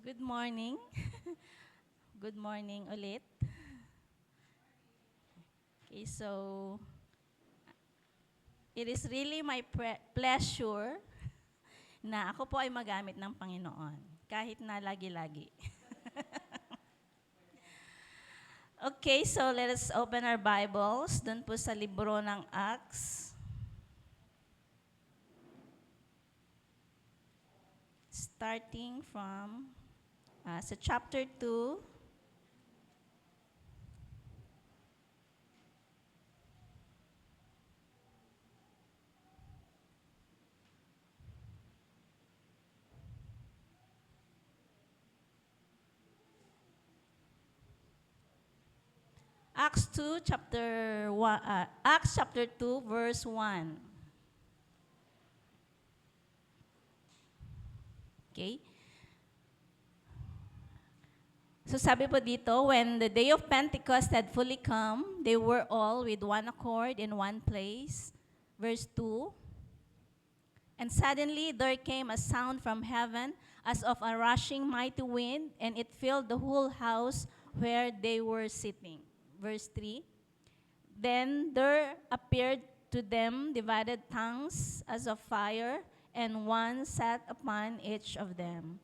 Good morning. Good morning ulit. Okay, so it is really my pleasure na ako po ay magamit ng Panginoon, kahit na lagi-lagi. Okay, so let us open our Bibles dun po sa libro ng Acts. Starting from sa chapter 2. Acts chapter 2, verse 1. Okay? So sabi po dito, when the day of Pentecost had fully come, they were all with one accord in one place. Verse 2. And suddenly there came a sound from heaven as of a rushing mighty wind, and it filled the whole house where they were sitting. Verse 3. Then there appeared to them divided tongues as of fire, and one sat upon each of them.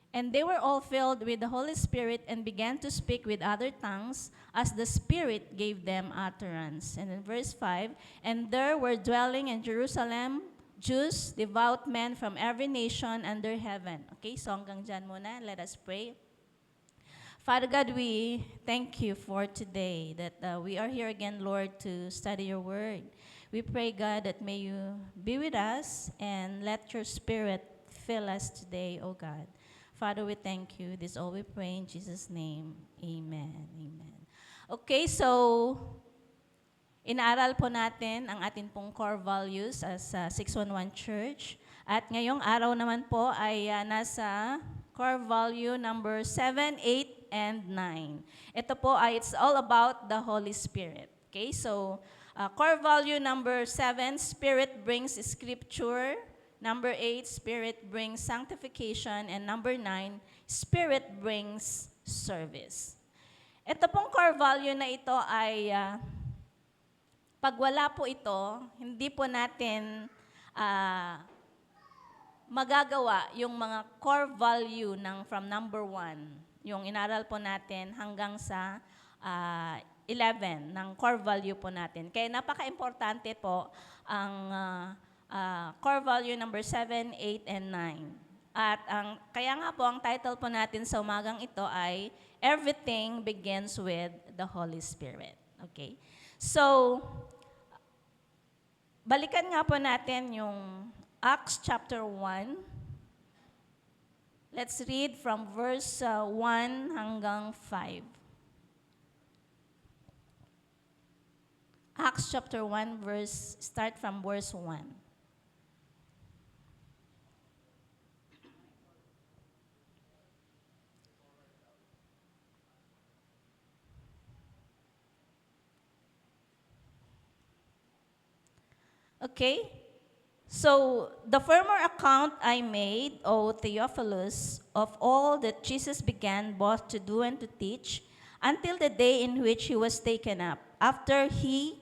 And they were all filled with the Holy Spirit and began to speak with other tongues as the Spirit gave them utterance. And in verse 5, and there were dwelling in Jerusalem Jews, devout men from every nation under heaven. Okay, so hanggang dyan muna. Let us pray. Father God, we thank you for today that we are here again, Lord, to study your word. We pray, God, that may you be with us and let your Spirit fill us today, oh God. Father, we thank you. This all we pray in Jesus' name. Amen. Amen. Okay, so inaaral po natin ang atin pong core values as 611 Church. At ngayong araw naman po ay nasa core value number 7, 8, and 9. Ito po ay it's all about the Holy Spirit. Okay, so core value number 7, Spirit brings Scripture. Number 8, Spirit brings sanctification. And number 9, Spirit brings service. Ito pong core value na ito ay, pag wala po ito, hindi po natin magagawa yung mga core value ng from number 1, yung inaral po natin hanggang sa 11 ng core value po natin. Kaya napaka-importante po ang core value number 7, 8, and 9. At kaya nga po ang title po natin sa umagang ito ay Everything Begins with the Holy Spirit. Okay? So, balikan nga po natin yung Acts chapter 1. Let's read from verse 1 hanggang 5. Acts chapter 1, start from verse 1. Okay? So, the former account I made, O Theophilus, of all that Jesus began both to do and to teach, until the day in which he was taken up, after he,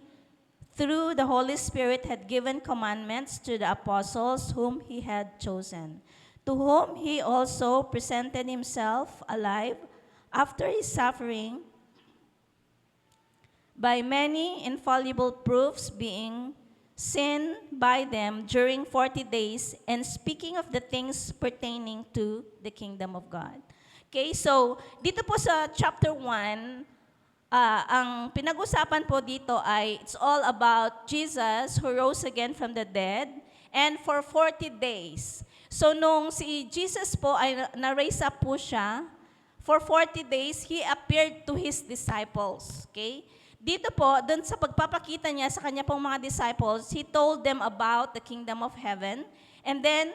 through the Holy Spirit, had given commandments to the apostles whom he had chosen, to whom he also presented himself alive after his suffering, by many infallible proofs being seen by them during 40 days, and speaking of the things pertaining to the kingdom of God. Okay, so dito po sa chapter 1, ang pinag-usapan po dito ay it's all about Jesus who rose again from the dead, and for 40 days. So nung si Jesus po ay na-raise up po siya, for 40 days, he appeared to his disciples. Okay? Dito po, dun sa pagpapakita niya sa kanya pong mga disciples, he told them about the kingdom of heaven, and then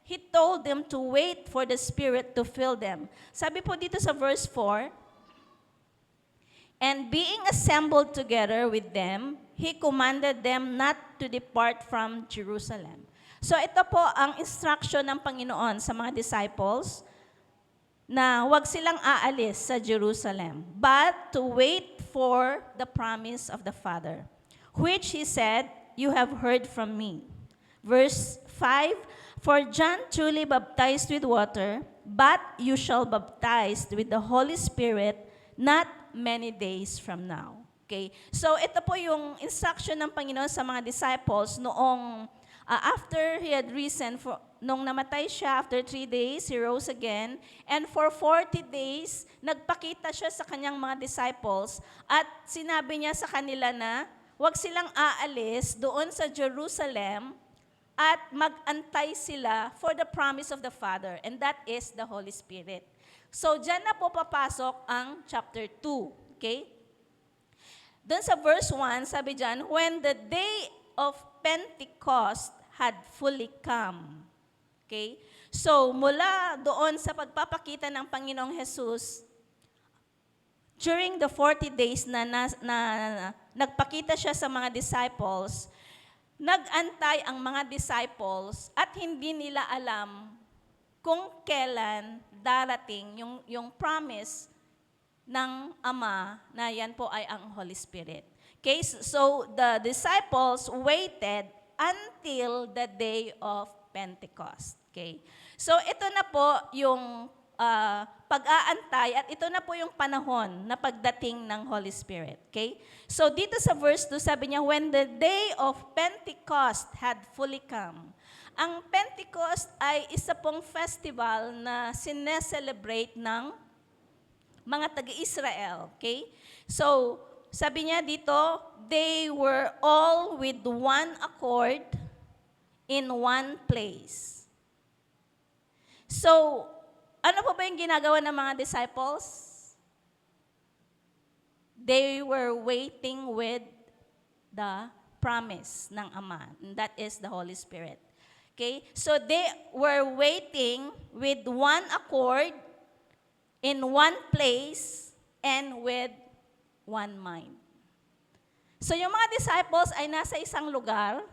he told them to wait for the Spirit to fill them. Sabi po dito sa verse 4, and being assembled together with them, he commanded them not to depart from Jerusalem. So ito po ang instruction ng Panginoon sa mga disciples. na wag silang aalis sa Jerusalem, but to wait for the promise of the Father, which he said, "You have heard from me." Verse 5, "For John truly baptized with water, but you shall baptized with the Holy Spirit not many days from now." Okay? So ito po yung instruction ng Panginoon sa mga disciples noong after he had risen, nung namatay siya, after 3 days, he rose again. And for 40 days, nagpakita siya sa kanyang mga disciples at sinabi niya sa kanila na huwag silang aalis doon sa Jerusalem at mag-antay sila for the promise of the Father, and that is the Holy Spirit. So, dyan na po papasok ang chapter 2. Okay? Doon sa verse 1, sabi dyan, when the day of Pentecost had fully come. Okay? So, mula doon sa pagpapakita ng Panginoong Jesus, during the 40 days na nagpakita siya sa mga disciples, nag-antay ang mga disciples at hindi nila alam kung kailan darating yung promise ng Ama na yan po ay ang Holy Spirit. Okay, so the disciples waited until the day of Pentecost. Okay, so ito na po yung pag-aantay at ito na po yung panahon na pagdating ng Holy Spirit. Okay, so dito sa verse 2 sabi niya, when the day of Pentecost had fully come. Ang Pentecost ay isa pong festival na sineselebrate ng mga taga-Israel. Okay, so sabi niya dito, they were all with one accord in one place. So, ano po ba yung ginagawa ng mga disciples? They were waiting with the promise ng Ama, and that is the Holy Spirit. Okay? So, they were waiting with one accord in one place and with one mind. So yung mga disciples ay nasa isang lugar,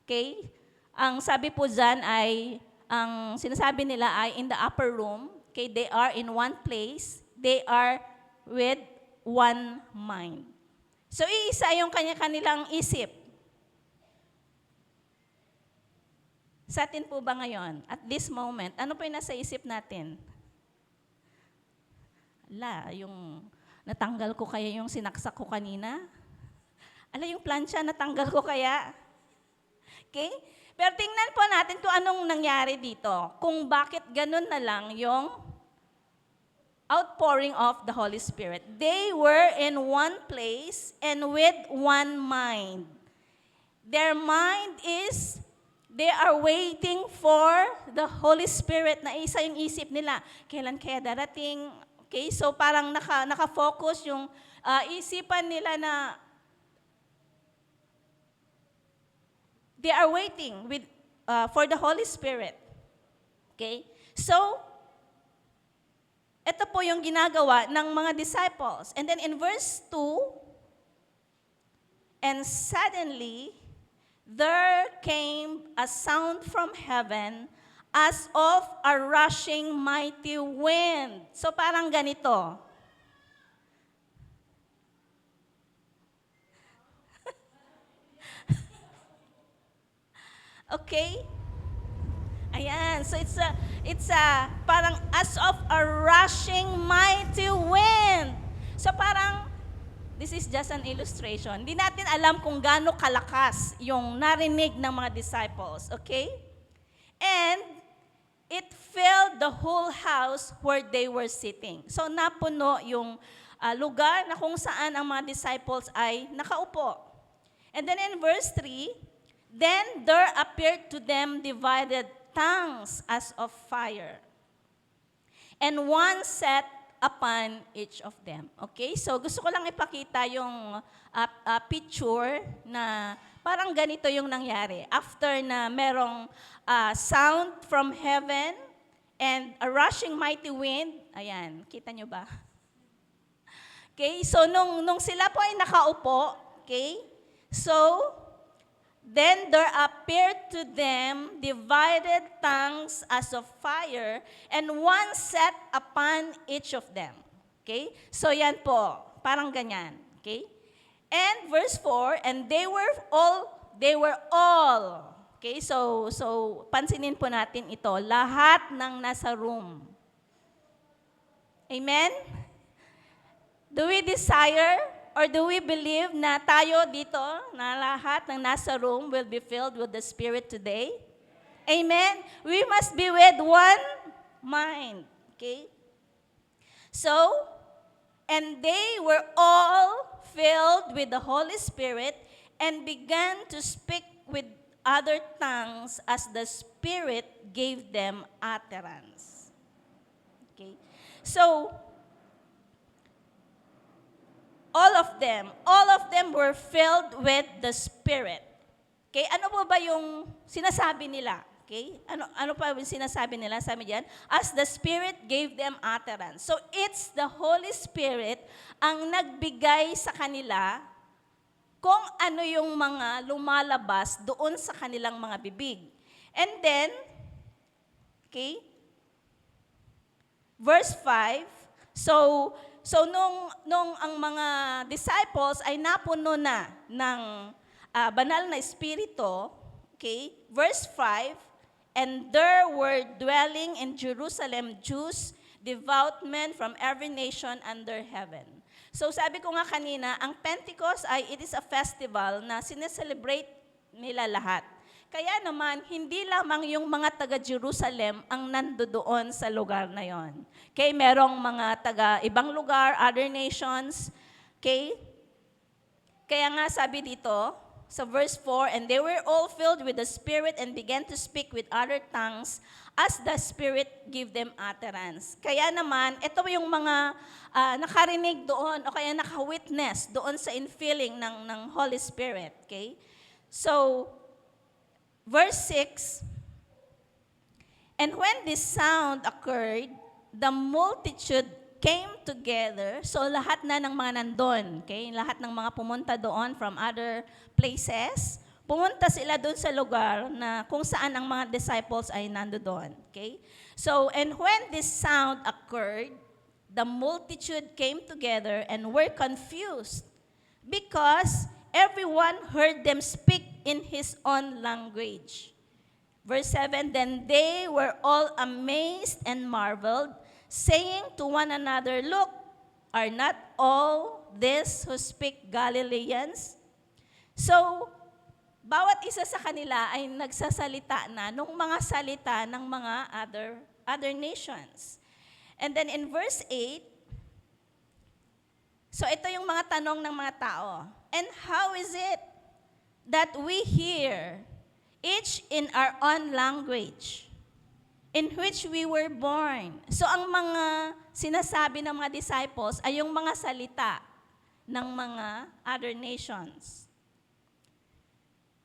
okay? Ang sabi po dyan ay, ang sinasabi nila ay in the upper room, okay? They are in one place, they are with one mind. So iisa yung kanilang isip. Sa atin po ba ngayon, at this moment, ano po yung nasa isip natin? Yung natanggal ko kaya yung sinaksak ko kanina? Yung plancha, natanggal ko kaya? Okay? Pero tingnan po natin kung anong nangyari dito. Kung bakit ganun na lang yung outpouring of the Holy Spirit. They were in one place and with one mind. Their mind is, they are waiting for the Holy Spirit na isa yung isip nila. Kailan kaya darating? Okay, so parang naka-focus yung isipan nila na they are waiting for the Holy Spirit. Okay? So, ito po yung ginagawa ng mga disciples. And then in verse 2, and suddenly, there came a sound from heaven as of a rushing mighty wind. So parang ganito. Okay? Ayan. So it's a parang as of a rushing mighty wind. So parang this is just an illustration. Hindi natin alam kung gaano kalakas yung narinig ng mga disciples. Okay? And it filled the whole house where they were sitting. So napuno yung lugar na kung saan ang mga disciples ay nakaupo. And then in verse 3, then there appeared to them divided tongues as of fire, and one sat upon each of them. Okay? So gusto ko lang ipakita yung picture na parang ganito yung nangyari. After na merong sound from heaven and a rushing mighty wind. Ayan, kita nyo ba? Okay, so nung sila po ay nakaupo, okay, so Then there appeared to them divided tongues as of fire, and one sat upon each of them. Okay? So yan po, parang ganyan. Okay? And verse 4, and they were all. Okay? So pansinin po natin ito, lahat ng nasa room. Amen? Do we desire or do we believe na tayo dito, na lahat ng nasa room will be filled with the Spirit today? Amen? We must be with one mind. Okay? So, and they were all filled with the Holy Spirit and began to speak with other tongues as the Spirit gave them utterance. Okay? So, all of them were filled with the Spirit. Okay, ano po ba yung sinasabi nila? Okay, ano pa yung sinasabi nila? Sabi diyan, as the Spirit gave them utterance. So it's the Holy Spirit ang nagbigay sa kanila kung ano yung mga lumalabas doon sa kanilang mga bibig. And then, okay, verse 5, So nung ang mga disciples ay napuno na ng banal na espiritu, okay? Verse 5, and there were dwelling in Jerusalem Jews, devout men from every nation under heaven. So sabi ko nga kanina, ang Pentecost it is a festival na sineselebrate nila lahat. Kaya naman, hindi lamang yung mga taga-Jerusalem ang nandoon sa lugar na yon. Okay, merong mga taga-ibang lugar, other nations. Okay? Kaya nga sabi dito, sa verse 4, and they were all filled with the Spirit and began to speak with other tongues as the Spirit gave them utterance. Kaya naman, ito yung mga nakarinig doon o kaya naka-witness doon sa infilling ng Holy Spirit. Okay? So, verse 6, and when this sound occurred, the multitude came together. So lahat na ng mga nandun, okay? Lahat ng mga pumunta doon from other places, pumunta sila doon sa lugar na kung saan ang mga disciples ay nandoon, okay? So, and when this sound occurred, the multitude came together and were confused because everyone heard them speak in his own language. Verse 7, then they were all amazed and marveled, saying to one another, look, are not all this who speak Galileans? So, bawat isa sa kanila ay nagsasalita na nung mga salita ng mga other nations. And then in verse 8, so ito yung mga tanong ng mga tao. And how is it that we hear, each in our own language, in which we were born? So ang mga sinasabi ng mga disciples ay yung mga salita ng mga other nations.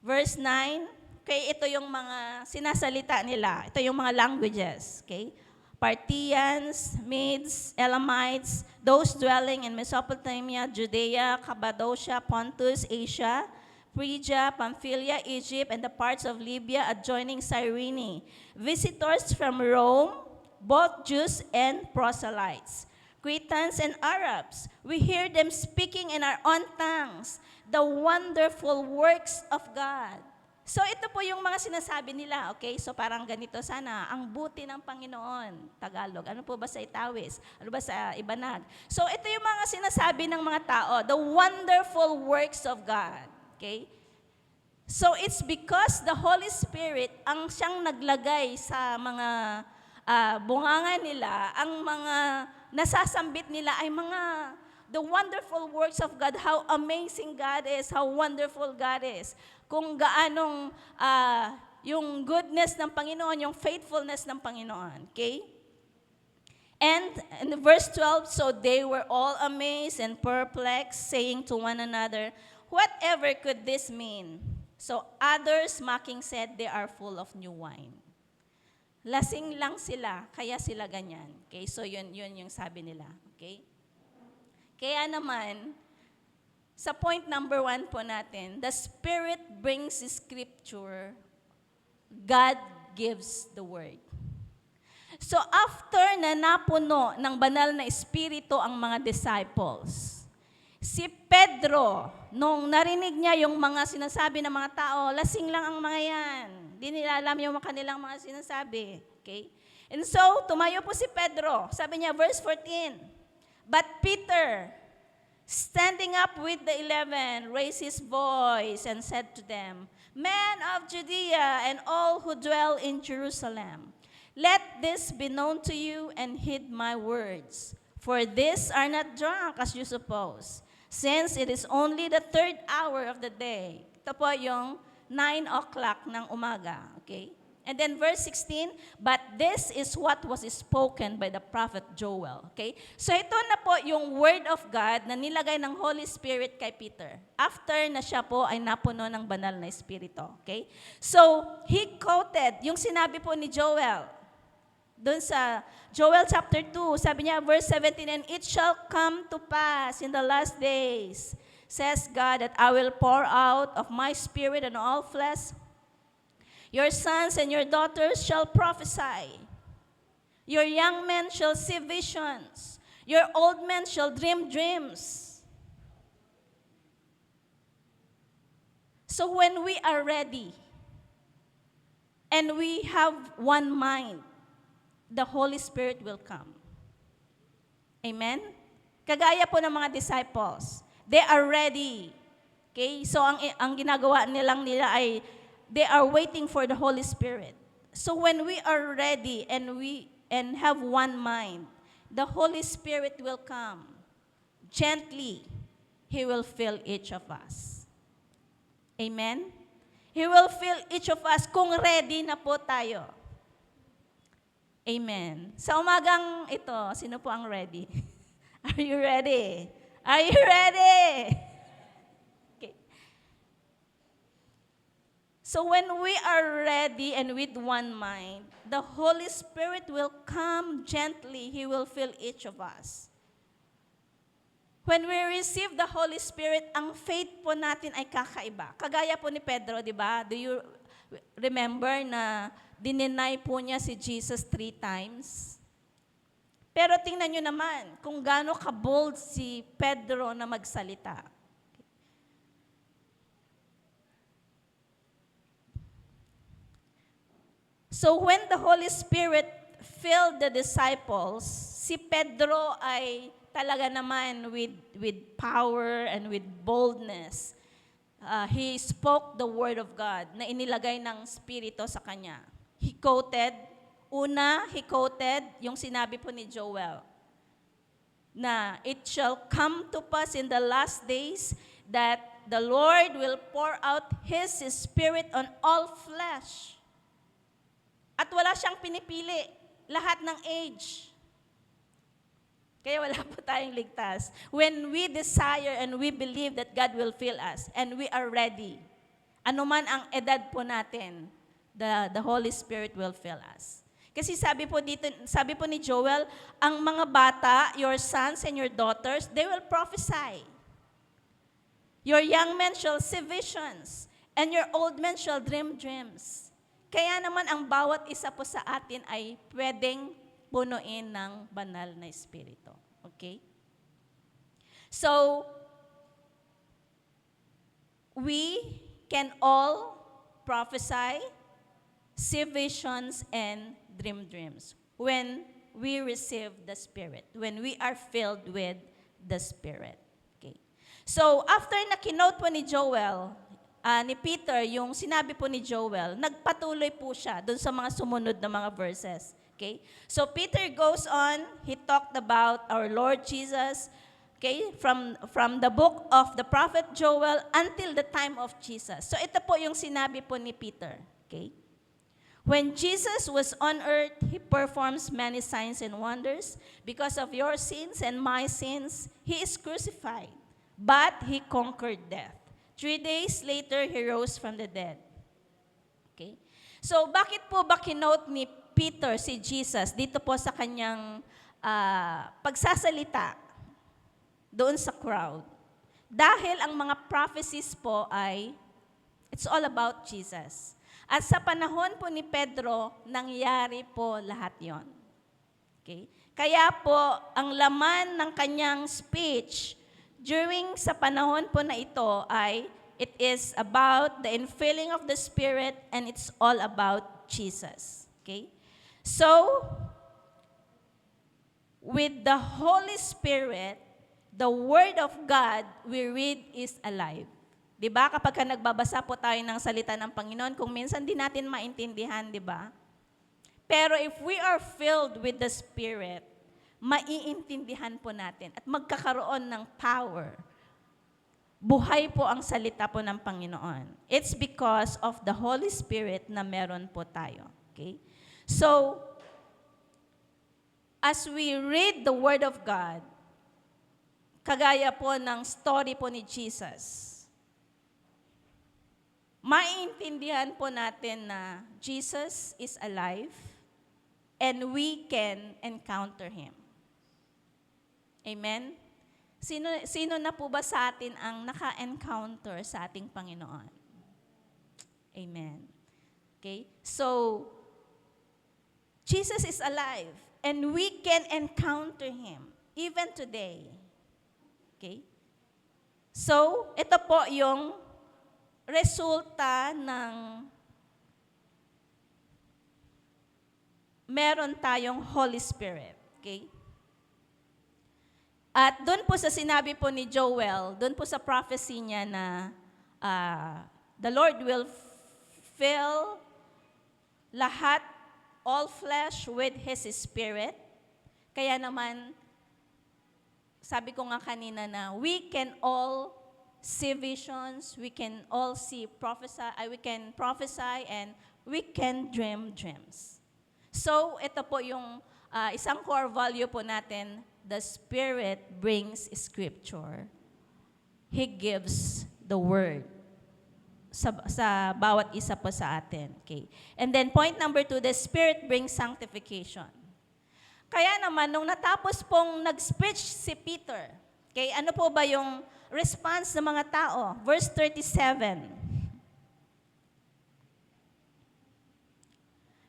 Verse 9, okay, ito yung mga sinasalita nila. Ito yung mga languages, okay? Parthians, Medes, Elamites, those dwelling in Mesopotamia, Judea, Cappadocia, Pontus, Asia, Phrygia, Pamphylia, Egypt, and the parts of Libya adjoining Cyrene. Visitors from Rome, both Jews and proselytes. Cretans and Arabs, we hear them speaking in our own tongues, the wonderful works of God. So ito po yung mga sinasabi nila, okay? So parang ganito sana, ang buti ng Panginoon, Tagalog. Ano po ba sa Itawis? Ano ba sa Ibanag? So ito yung mga sinasabi ng mga tao, the wonderful works of God. Okay? So it's because the Holy Spirit ang siyang naglagay sa mga bunganga nila, ang mga nasasambit nila ay mga the wonderful works of God, how amazing God is, how wonderful God is. Kung gaanong yung goodness ng Panginoon, yung faithfulness ng Panginoon. Okay? And in verse 12, so they were all amazed and perplexed, saying to one another, whatever could this mean? So others mocking said, they are full of new wine. Lasing lang sila, kaya sila ganyan. Okay? So yun yung sabi nila. Okay? Kaya naman, Sa point number 1 po natin, the Spirit brings Scripture, God gives the Word. So after na napuno ng banal na Espiritu ang mga disciples, si Pedro, nung narinig niya yung mga sinasabi ng mga tao, lasing lang ang mga yan. Di nila alam yung kanilang mga sinasabi. Okay? And so, tumayo po si Pedro. Sabi niya, verse 14, but Peter, standing up with the 11, raised his voice and said to them, men of Judea and all who dwell in Jerusalem, let this be known to you and heed my words. For these are not drunk as you suppose, since it is only the 3rd hour of the day. Ito po yung 9 o'clock ng umaga. Okay? And then verse 16, but this is what was spoken by the prophet Joel. Okay? So ito na po yung word of God na nilagay ng Holy Spirit kay Peter. After na siya po ay napuno ng banal na Espiritu. Okay? So, he quoted yung sinabi po ni Joel. Doon sa Joel chapter 2, sabi niya, verse 17, and it shall come to pass in the last days, says God, that I will pour out of my Spirit on all flesh. Your sons and your daughters shall prophesy. Your young men shall see visions. Your old men shall dream dreams. So when we are ready and we have one mind, the Holy Spirit will come. Amen? Kagaya po ng mga disciples. They are ready. Okay? So ang ginagawa nila ay they are waiting for the Holy Spirit. So when we are ready and have one mind, the Holy Spirit will come. Gently, He will fill each of us. Amen? He will fill each of us kung ready na po tayo. Amen. Sa umagang ito, sino po ang ready? Are you ready? Are you ready? Okay. So when we are ready and with one mind, the Holy Spirit will come gently. He will fill each of us. When we receive the Holy Spirit, ang faith po natin ay kakaiba. Kagaya po ni Pedro, di ba? Do you remember na dininay po niya si Jesus 3 times? Pero tingnan nyo naman kung gaano ka-bold si Pedro na magsalita. So when the Holy Spirit filled the disciples, si Pedro ay talaga naman with power and with boldness. He spoke the word of God na inilagay ng Espiritu sa kanya. He quoted yung sinabi po ni Joel na it shall come to pass in the last days that the Lord will pour out His Spirit on all flesh. At wala siyang pinipili, lahat ng age. Kaya wala po tayong ligtas. When we desire and we believe that God will fill us and we are ready, anuman ang edad po natin, the Holy Spirit will fill us. Kasi sabi po ni Joel, ang mga bata, your sons and your daughters, they will prophesy. Your young men shall see visions, and your old men shall dream dreams. Kaya naman ang bawat isa po sa atin ay pwedeng punuin ng banal na Espiritu. Okay? So, we can all prophesy, see visions, and dream dreams when we receive the Spirit, when we are filled with the Spirit. Okay. So, after na kinote po ni Joel, ni Peter, yung sinabi po ni Joel, nagpatuloy po siya dun sa mga sumunod na mga verses. Okay? So, Peter goes on, he talked about our Lord Jesus, okay, from the book of the prophet Joel until the time of Jesus. So, ito po yung sinabi po ni Peter. Okay? When Jesus was on earth, He performs many signs and wonders. Because of your sins and my sins, He is crucified. But He conquered death. 3 days later, He rose from the dead. Okay? So, bakit po ba kinote ni Peter si Jesus dito po sa kanyang pagsasalita doon sa crowd? Dahil ang mga prophecies po ay, it's all about Jesus. At sa panahon po ni Pedro, nangyari po lahat yon. Okay? Kaya po, ang laman ng kanyang speech during sa panahon po na ito ay, it is about the infilling of the Spirit and it's all about Jesus. Okay? So, with the Holy Spirit, the Word of God we read is alive. Di ba? Kapag ka nagbabasa po tayo ng salita ng Panginoon, kung minsan di natin maintindihan, di ba? Pero if we are filled with the Spirit, maiintindihan po natin at magkakaroon ng power. Buhay po ang salita po ng Panginoon. It's because of the Holy Spirit na meron po tayo. Okay? So, as we read the Word of God, kagaya po ng story po ni Jesus, maiintindihan po natin na Jesus is alive and we can encounter Him. Amen? Sino na po ba sa atin ang naka-encounter sa ating Panginoon? Amen. Okay? So, Jesus is alive and we can encounter Him even today. Okay? So, ito po yung resulta ng meron tayong Holy Spirit. Okay? At doon po sa sinabi po ni Joel, doon po sa prophecy niya na the Lord will fill lahat, all flesh with His Spirit. Kaya naman, sabi ko nga kanina na we can all see visions, we can all we can prophesy, and we can dream dreams. So, ito po yung isang core value po natin, the Spirit brings Scripture. He gives the Word sa bawat isa po sa atin. Okay. And then point number 2, the Spirit brings sanctification. Kaya naman, nung natapos pong nag-speech si Peter, okay, ano po ba yung response ng mga tao? Verse 37.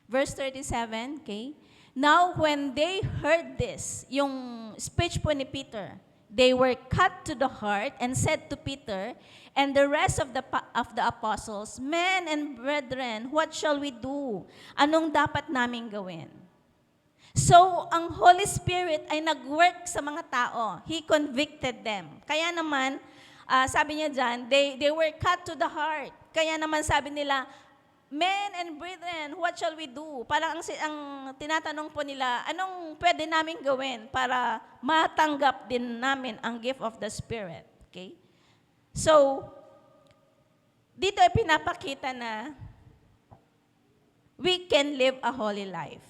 Verse 37, okay. Now, when they heard this, yung speech po ni Peter, they were cut to the heart and said to Peter and the rest of the apostles, "Men and brethren, what shall we do? Anong dapat naming gawin?" So, ang Holy Spirit ay nag-work sa mga tao. He convicted them. Kaya naman, sabi niya dyan, they were cut to the heart. Kaya naman sabi nila, "Men and brethren, what shall we do?" Parang ang tinatanong po nila, anong pwede namin gawin para matanggap din namin ang gift of the Spirit? Okay? So, dito ay pinapakita na we can live a holy life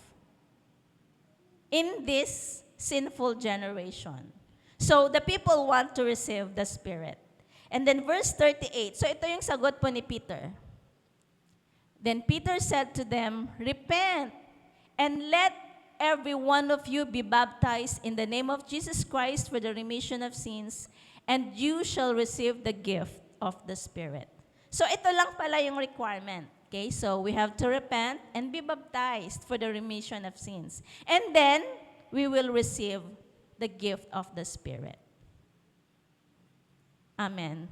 in this sinful generation. So, the people want to receive the Spirit. And then verse 38, so ito yung sagot po ni Peter. Then Peter said to them, "Repent, and let every one of you be baptized in the name of Jesus Christ for the remission of sins, and you shall receive the gift of the Spirit." So ito lang pala yung requirement. Okay, so we have to repent and be baptized for the remission of sins. And then, we will receive the gift of the Spirit. Amen.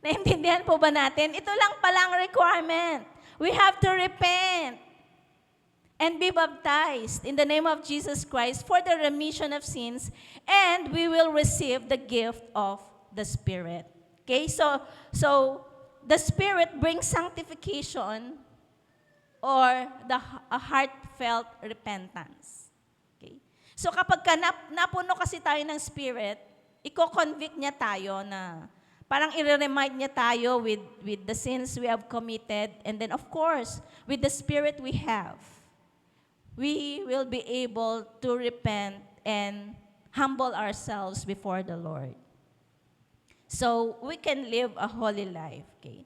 Naintindihan po ba natin? Ito lang pala ang requirement. We have to repent and be baptized in the name of Jesus Christ for the remission of sins, and we will receive the gift of the Spirit. Okay, so the Spirit brings sanctification or a heartfelt repentance. Okay? So kapag napuno kasi tayo ng Spirit, i-convict niya tayo na parang i-remind niya tayo with the sins we have committed, and then of course, with the Spirit we have, we will be able to repent and humble ourselves before the Lord. So, we can live a holy life, okay?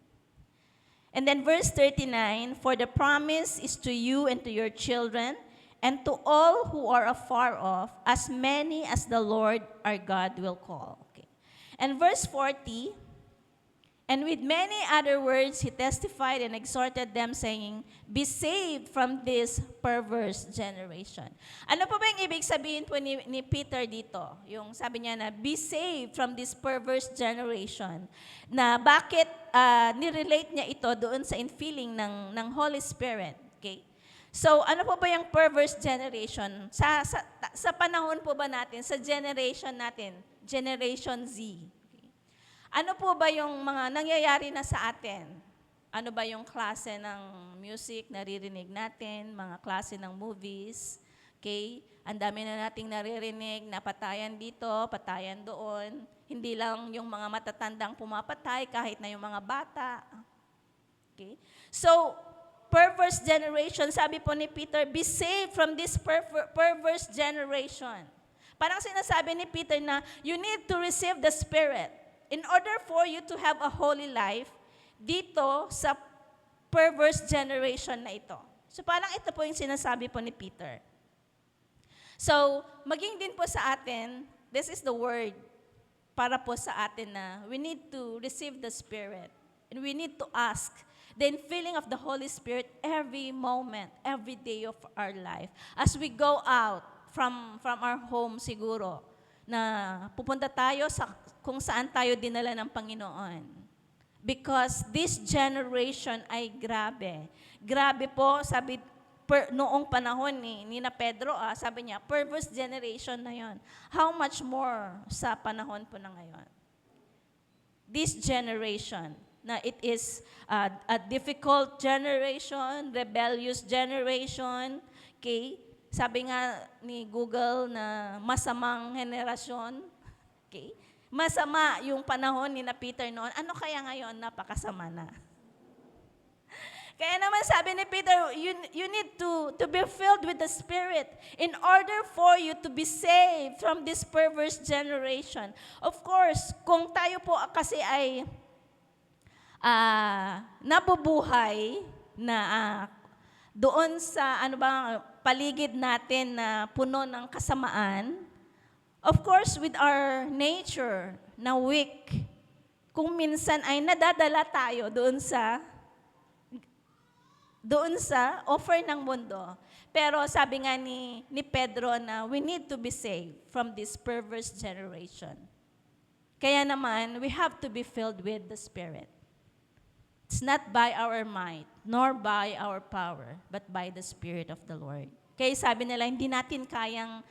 And then verse 39, "For the promise is to you and to your children, and to all who are afar off, as many as the Lord our God will call." Okay. And verse 40, and with many other words he testified and exhorted them, saying, "Be saved from this perverse generation." Ano po ba yung ibig sabihin po ni Peter dito? Yung sabi niya na, "Be saved from this perverse generation." Na bakit nirelate niya ito doon sa infilling ng Holy Spirit? Okay? So, ano po ba yung perverse generation? Sa panahon po ba natin, sa generation natin, Generation Z? Ano po ba yung mga nangyayari na sa atin? Ano ba yung klase ng music naririnig natin, mga klase ng movies? Okay? Ang dami na nating naririnig na patayan dito, patayan doon. Hindi lang yung mga matatandang pumapatay, kahit na yung mga bata. Okay? So, perverse generation, sabi po ni Peter, "Be saved from this perverse generation." Parang sinasabi ni Peter na you need to receive the Spirit. In order for you to have a holy life, dito sa perverse generation na ito. So parang ito po yung sinasabi po ni Peter. So, maging din po sa atin, this is the word para po sa atin na we need to receive the Spirit. And we need to ask the infilling of the Holy Spirit every moment, every day of our life. As we go out from our home siguro, na pupunta tayo sa kung saan tayo dinala ng Panginoon. Because this generation ay grabe. Grabe po, sabi, noong panahon ni na Pedro, sabi niya, perverse generation na yon. How much more sa panahon po na ngayon? This generation, na it is a difficult generation, rebellious generation, okay? Sabi nga ni Google na masamang henerasyon, okay? Masama yung panahon ni na Peter noon. Ano kaya ngayon? Napakasama na. Kaya naman sabi ni Peter, you need to be filled with the Spirit in order for you to be saved from this perverse generation. Of course, kung tayo po kasi ay nabubuhay na doon sa paligid natin na puno ng kasamaan, of course, with our nature na weak, kung minsan ay nadadala tayo doon sa offer ng mundo. Pero sabi nga ni Pedro na we need to be saved from this perverse generation. Kaya naman, we have to be filled with the Spirit. It's not by our might, nor by our power, but by the Spirit of the Lord. Kaya sabi nila, hindi natin kayang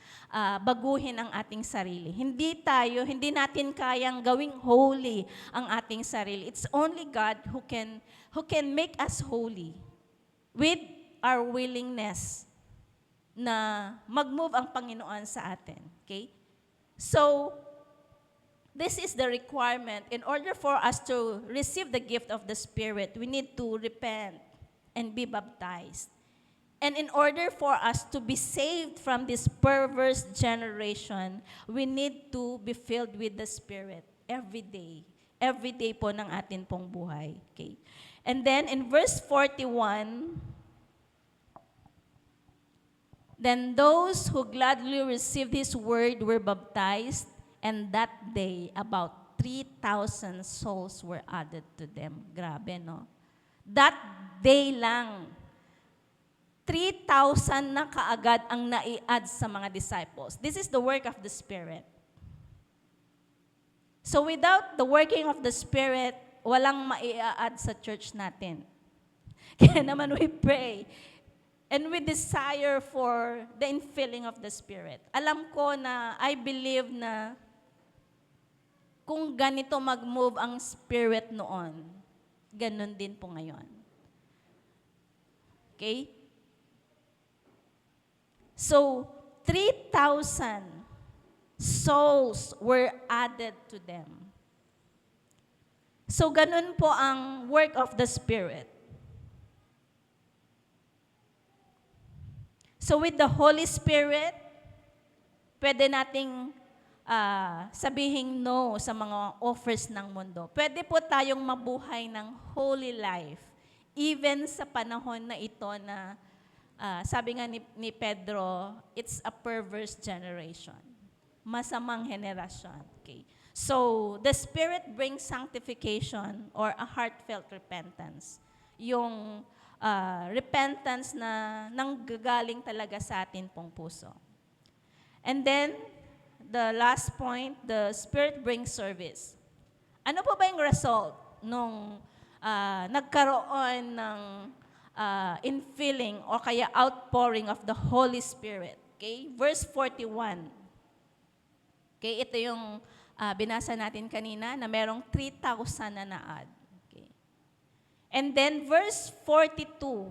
baguhin ang ating sarili. Hindi natin kayang gawing holy ang ating sarili. It's only God who can make us holy with our willingness na mag-move ang Panginoon sa atin. Okay? So, this is the requirement. In order for us to receive the gift of the Spirit, we need to repent and be baptized. And in order for us to be saved from this perverse generation, we need to be filled with the Spirit every day. Every day po ng atin pong buhay. Okay. And then in verse 41, then those who gladly received His word were baptized, and that day about 3,000 souls were added to them. Grabe, no? That day lang, 3,000 na kaagad ang nai-add sa mga disciples. This is the work of the Spirit. So without the working of the Spirit, walang mai-add sa church natin. Kaya naman we pray and we desire for the infilling of the Spirit. Alam ko na, I believe na kung ganito mag-move ang Spirit noon, ganun din po ngayon. Okay? So, 3,000 souls were added to them. So, ganun po ang work of the Spirit. So, with the Holy Spirit, pwede nating sabihing no sa mga offers ng mundo. Pwede po tayong mabuhay ng holy life, even sa panahon na ito na sabi nga ni Pedro, it's a perverse generation. Masamang henerasyon. Okay. So, the Spirit brings sanctification or a heartfelt repentance. Yung repentance na nanggagaling talaga sa atin pong puso. And then, the last point, the Spirit brings service. Ano po ba yung result nung nagkaroon ng infilling o kaya outpouring of the Holy Spirit? Okay? Verse 41. Okay, ito yung binasa natin kanina na merong 3,000 na na-add. Okay. And then verse 42.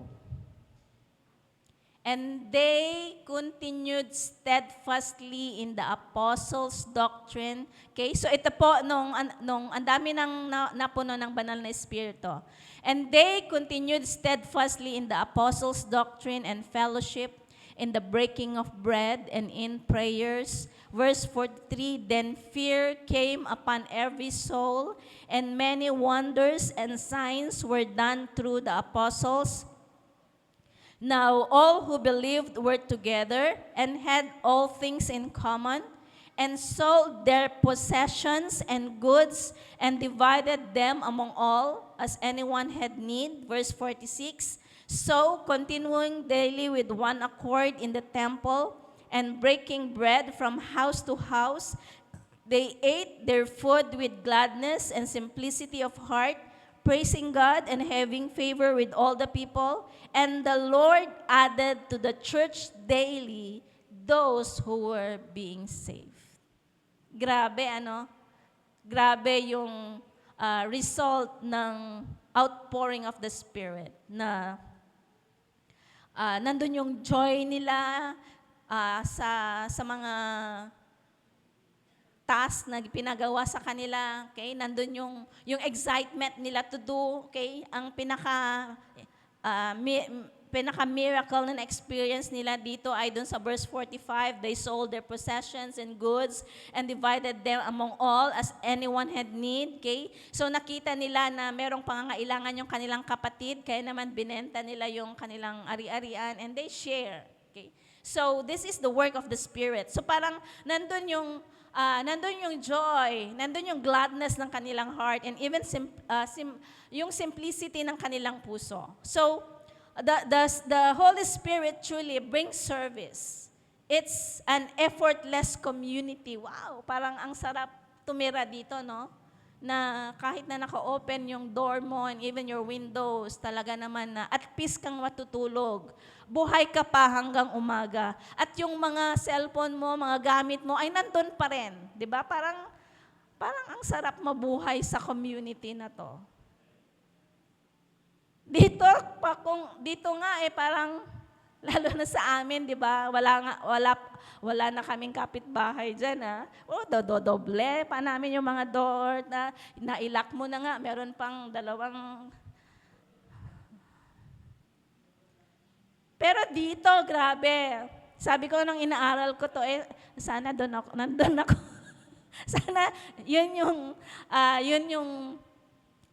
And they continued steadfastly in the apostles' doctrine. Okay, so ito po nung ang dami nang napuno ng banal na espiritu. And they continued steadfastly in the apostles' doctrine and fellowship, in the breaking of bread and in prayers. Verse 43, then fear came upon every soul, and many wonders and signs were done through the apostles. Now all who believed were together and had all things in common, and sold their possessions and goods and divided them among all as anyone had need. Verse 46, so continuing daily with one accord in the temple and breaking bread from house to house, they ate their food with gladness and simplicity of heart, praising God and having favor with all the people. And the Lord added to the church daily those who were being saved. Grabe, ano? Grabe yung result ng outpouring of the Spirit na nandun yung joy nila sa mga task na pinagawa sa kanila, okay? Nandun yung excitement nila to do, okay? Ang pinaka-miracle na experience nila dito ay dun sa verse 45, they sold their possessions and goods and divided them among all as anyone had need, okay? So nakita nila na merong pangangailangan yung kanilang kapatid, kaya naman binenta nila yung kanilang ari-arian and they share, okay? So this is the work of the Spirit. So parang nandun yung joy, nandun yung gladness ng kanilang heart, and even yung simplicity ng kanilang puso. So, the Holy Spirit truly brings service. It's an effortless community. Wow, parang ang sarap tumira dito, no? Na kahit na naka-open yung door mo and even your windows, talaga naman na at peace kang matutulog. Buhay ka pa hanggang umaga. At yung mga cellphone mo, mga gamit mo, ay nandun pa rin. Di ba? Parang ang sarap mabuhay sa community na to. Dito nga parang, lalo na sa amin, di ba? Wala na kaming kapitbahay dyan, ha? Dodoble pa namin yung mga door na nailak mo na nga. Meron pang dalawang. Pero dito, grabe. Sabi ko nung inaaral ko to, sana nandun ako. Sana yun yung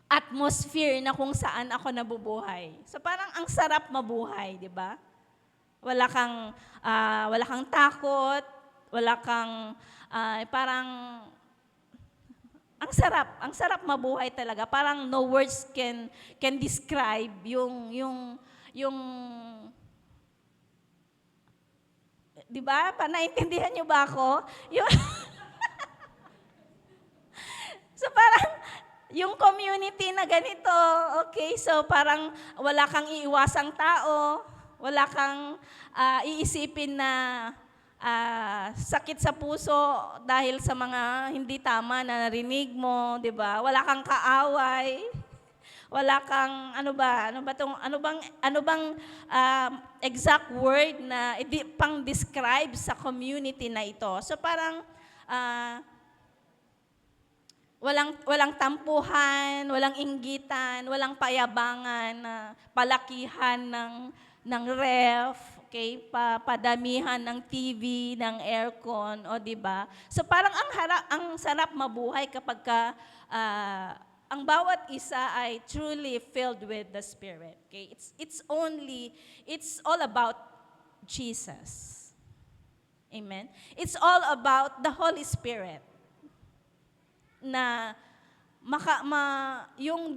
atmosphere na kung saan ako nabubuhay. So parang ang sarap mabuhay, di ba? Wala kang takot, wala kang parang ang sarap mabuhay talaga. Parang no words can describe yung di ba? Naintindihan niyo ba ako? So parang yung community na ganito, okay? So parang wala kang iiwasang tao, wala kang iisipin na sakit sa puso dahil sa mga hindi tama na narinig mo, 'di ba? Wala kang kaaway. Wala kang ano bang exact word na pang describe sa community na ito. So parang walang tampuhan, walang inggitan, walang payabangan na palakihan ng ref, okay, padamihan ng TV, ng aircon, o di ba? So parang ang sarap mabuhay kapag ang bawat isa ay truly filled with the Spirit. Okay? It's all about Jesus. Amen. It's all about the Holy Spirit. na yung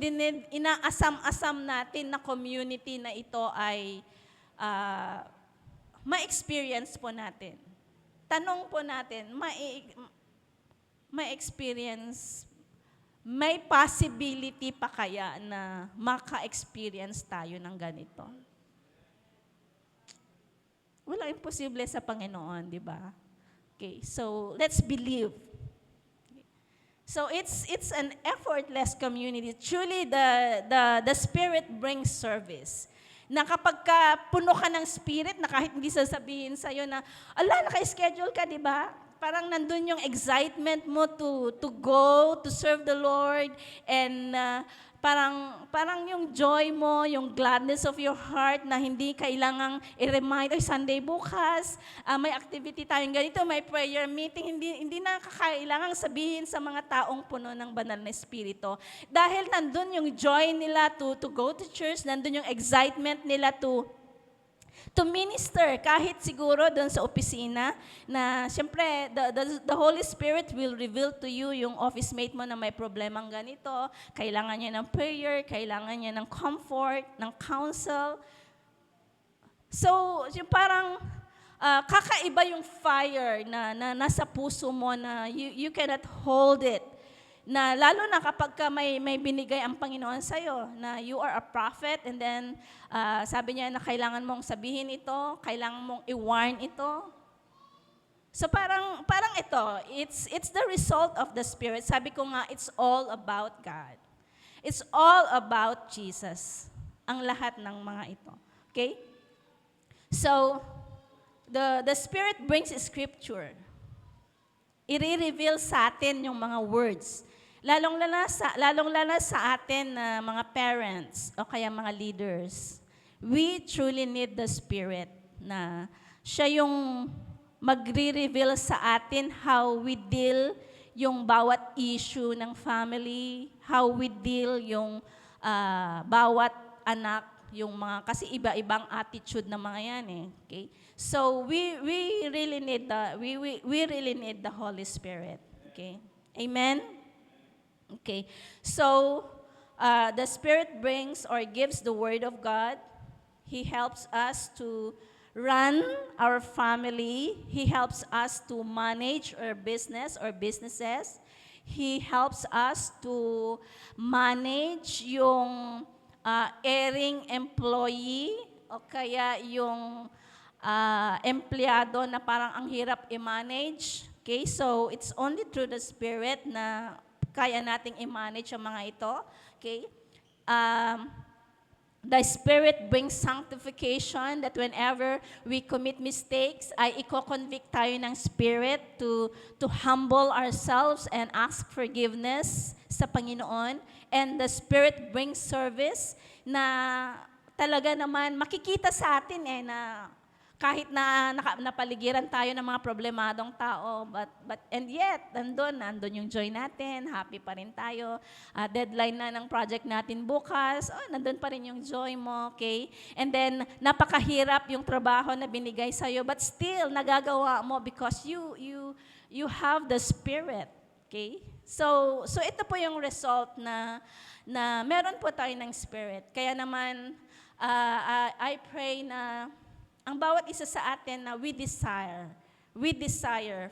inaasam-asam natin na community na ito ay ma-experience po natin. Tanong po natin, ma-experience, may possibility pa kaya na maka-experience tayo ng ganito? Wala imposible sa Panginoon, di ba? Okay, so let's believe. So it's an effortless community. Truly, the Spirit brings service. Na kapag puno ka ng Spirit, na kahit hindi sasabihin sa'yo na, naka-schedule ka, di ba? Parang nandun yung excitement mo to go, to serve the Lord, and parang yung joy mo, yung gladness of your heart na hindi kailangang i-remind, Sunday bukas, may activity tayong ganito, may prayer meeting, hindi na kailangang sabihin sa mga taong puno ng banal na espiritu. Dahil nandun yung joy nila to go to church, nandun yung excitement nila to minister, kahit siguro doon sa opisina, na siyempre, the Holy Spirit will reveal to you yung office mate mo na may problemang ganito, kailangan niya ng prayer, kailangan niya ng comfort, ng counsel. So, yung parang kakaiba yung fire na nasa puso mo na you cannot hold it. Na lalo na kapag may binigay ang Panginoon sa'yo, na you are a prophet, and then sabi niya na kailangan mong sabihin ito, kailangan mong i-warn ito. So parang ito, it's the result of the Spirit. Sabi ko nga, it's all about God. It's all about Jesus. Ang lahat ng mga ito. Okay? So, the Spirit brings Scripture. I-reveal sa atin yung mga words. Lalong-lala sa atin na mga parents o kaya mga leaders. We truly need the Spirit na siya yung magre-reveal sa atin how we deal yung bawat issue ng family, how we deal yung bawat anak, yung mga, kasi iba-ibang attitude ng mga yan eh. Okay? So we really need the Holy Spirit. Okay? Amen? Okay, so the Spirit brings or gives the Word of God. He helps us to run our family. He helps us to manage our business or businesses. He helps us to manage yung erring employee o kaya yung empleyado na parang ang hirap i-manage. Okay, so it's only through the Spirit na kaya nating i-manage ang mga ito. Okay? The Spirit brings sanctification, that whenever we commit mistakes, ay i-convict tayo ng Spirit to humble ourselves and ask forgiveness sa Panginoon. And the Spirit brings service na talaga naman makikita sa atin na kahit na napaligiran tayo ng mga problemadong tao, and yet, nandun yung joy natin, happy pa rin tayo, deadline na ng project natin bukas, nandun pa rin yung joy mo, okay? And then, napakahirap yung trabaho na binigay sa'yo, but still, nagagawa mo because you have the Spirit, okay? So ito po yung result na meron po tayo ng Spirit. Kaya naman, I pray na ang bawat isa sa atin na we desire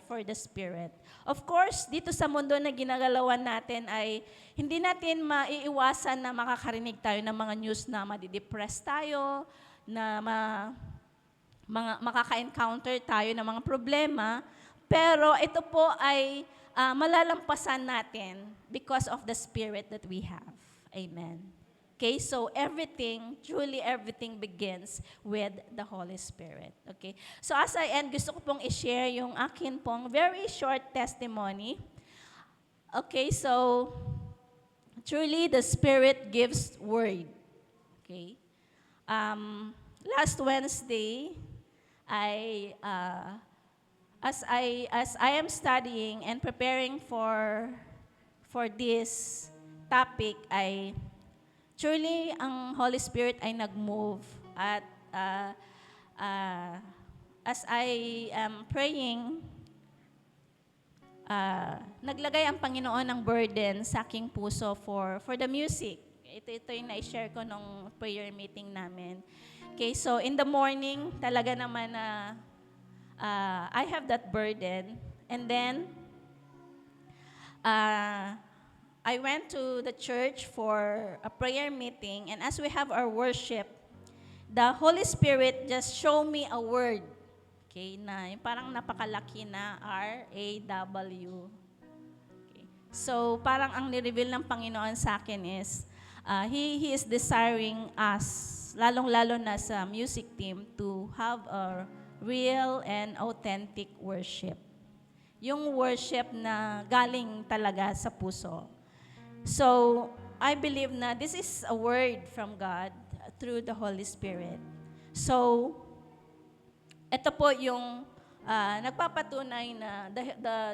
for the Spirit. Of course, dito sa mundo na ginagalawan natin ay hindi natin maiiwasan na makakarinig tayo ng mga news na madidepress tayo, na makaka-encounter tayo ng mga problema, pero ito po ay malalampasan natin because of the Spirit that we have. Amen. Okay, so truly everything begins with the Holy Spirit. Okay, so as I end, gusto ko pong i-share yung akin pong very short testimony. Okay, so truly the Spirit gives word. Okay, last Wednesday, as I am studying and preparing for this topic, truly, ang Holy Spirit ay nag-move. At as I am praying, naglagay ang Panginoon ng burden sa aking puso for the music. Ito yung na-share ko nung prayer meeting namin. Okay, so in the morning, talaga naman na I have that burden. And then, I went to the church for a prayer meeting, and as we have our worship, the Holy Spirit just show me a word. Okay, na yung parang napakalaki na R-A-W. Okay. So, parang ang nireveal ng Panginoon sa akin is, He is desiring us, lalong-lalo na sa music team, to have a real and authentic worship. Yung worship na galing talaga sa puso. So, I believe na this is a word from God through the Holy Spirit. So, ito po yung nagpapatunay na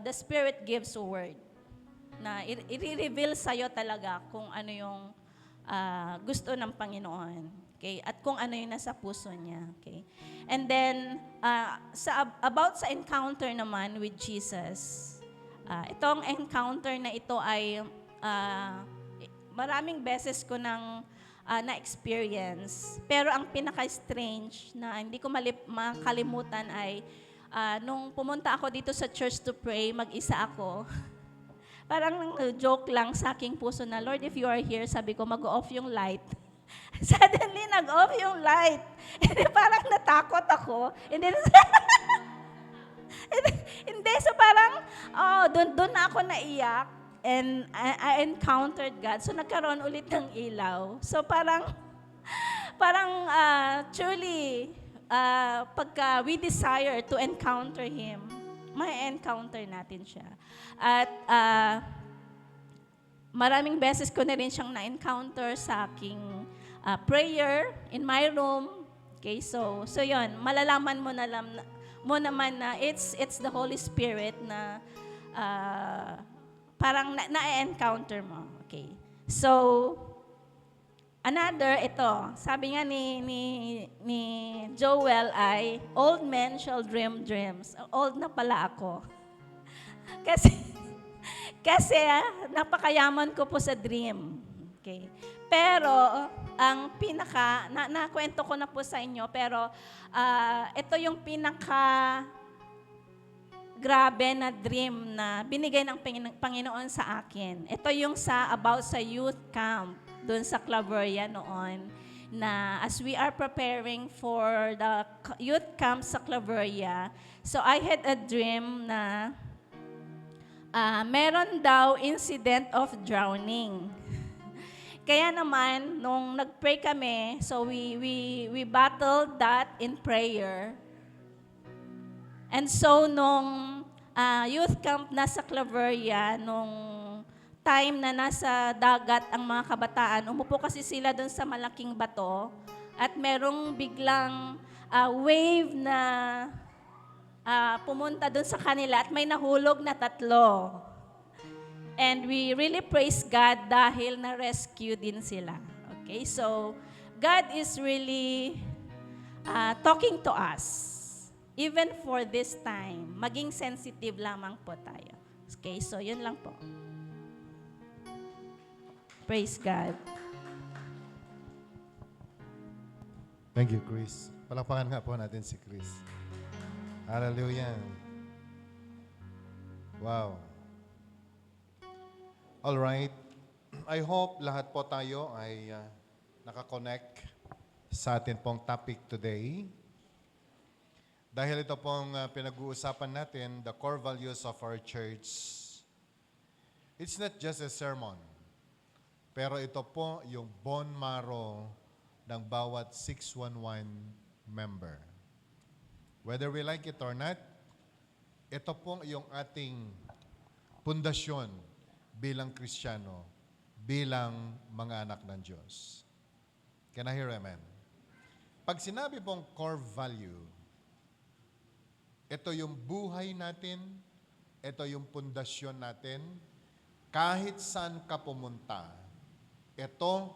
the Spirit gives a word na i-reveal sa'yo talaga kung ano yung gusto ng Panginoon. Okay? At kung ano yung nasa puso niya. Okay? And then, about sa encounter naman with Jesus, itong encounter na ito ay maraming beses ko nang na-experience. Pero ang pinaka-strange na hindi ko makalimutan ay nung pumunta ako dito sa church to pray, mag-isa ako. Parang joke lang sa aking puso na, Lord, if you are here, sabi ko, mag-off yung light. Suddenly, nag-off yung light. And parang natakot ako. And then, hindi, so parang, doon na ako naiyak. And I encountered God. So, nagkaroon ulit ng ilaw. So, parang truly, pagka we desire to encounter Him, may encounter natin siya. At maraming beses ko na rin siyang na-encounter sa aking prayer in my room. Okay, so yun, malalaman mo naman na it's the Holy Spirit na parang na-encounter mo. Okay. So, another, ito, sabi nga ni Joel ay, old men shall dream dreams. Old na pala ako. Kasi napakayaman ko po sa dream. Okay. Pero, ang nakwento ko na po sa inyo, pero ito yung grabe na dream na binigay ng Panginoon sa akin. Ito yung about sa youth camp doon sa Claveria noon, na as we are preparing for the youth camp sa Claveria, so I had a dream na meron daw incident of drowning. Kaya naman, nung nag-pray kami, so we battled that in prayer. And so, nung youth camp na sa Claveria, nung time na nasa dagat ang mga kabataan, umupo kasi sila doon sa malaking bato at merong biglang wave na pumunta doon sa kanila at may nahulog na 3. And we really praise God dahil na-rescue din sila. Okay, so God is really talking to us. Even for this time, maging sensitive lamang po tayo. Okay, so yun lang po. Praise God. Thank you, Chris. Palakpakan nga po natin si Chris. Hallelujah. Wow. All right. I hope lahat po tayo ay nakakonect sa atin pong topic today. Dahil ito pong pinag-uusapan natin, the core values of our church. It's not just a sermon, pero ito po yung bone marrow ng bawat 611 member. Whether we like it or not, ito po yung ating pundasyon bilang Kristiyano, bilang mga anak ng Diyos. Can I hear amen? Pag sinabi pong core value, ito yung buhay natin, ito yung pundasyon natin, kahit saan ka pumunta, ito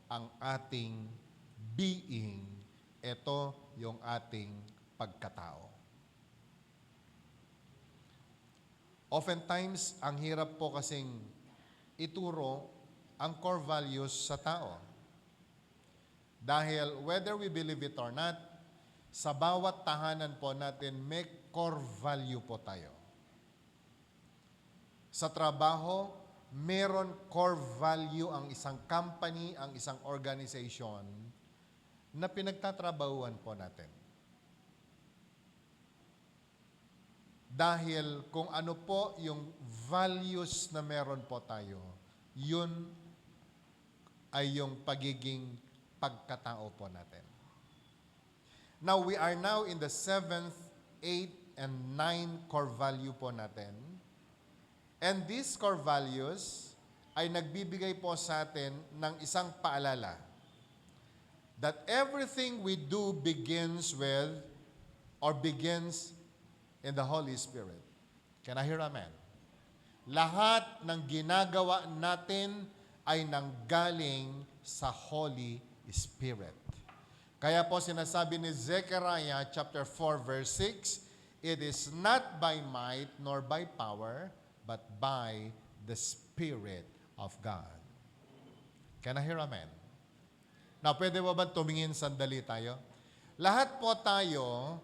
ang ating being, ito yung ating pagkatao. Oftentimes, ang hirap po kasing ituro ang core values sa tao. Dahil whether we believe it or not, sa bawat tahanan po natin, may core value po tayo. Sa trabaho, meron core value ang isang company, ang isang organization na pinagtatrabahuan po natin. Dahil kung ano po yung values na meron po tayo, yun ay yung pagiging pagkatao po natin. Now, we are now in the 7th, 8th, and 9 core value po natin. And these core values ay nagbibigay po sa atin ng isang paalala that everything we do begins with or begins in the Holy Spirit. Can I hear amen? Lahat ng ginagawa natin ay nanggaling sa Holy Spirit. Kaya po sinasabi ni Zechariah chapter 4 verse 6, "It is not by might nor by power, but by the Spirit of God." Can I hear amen? Now, pwede ba tumingin sandali tayo? Lahat po tayo,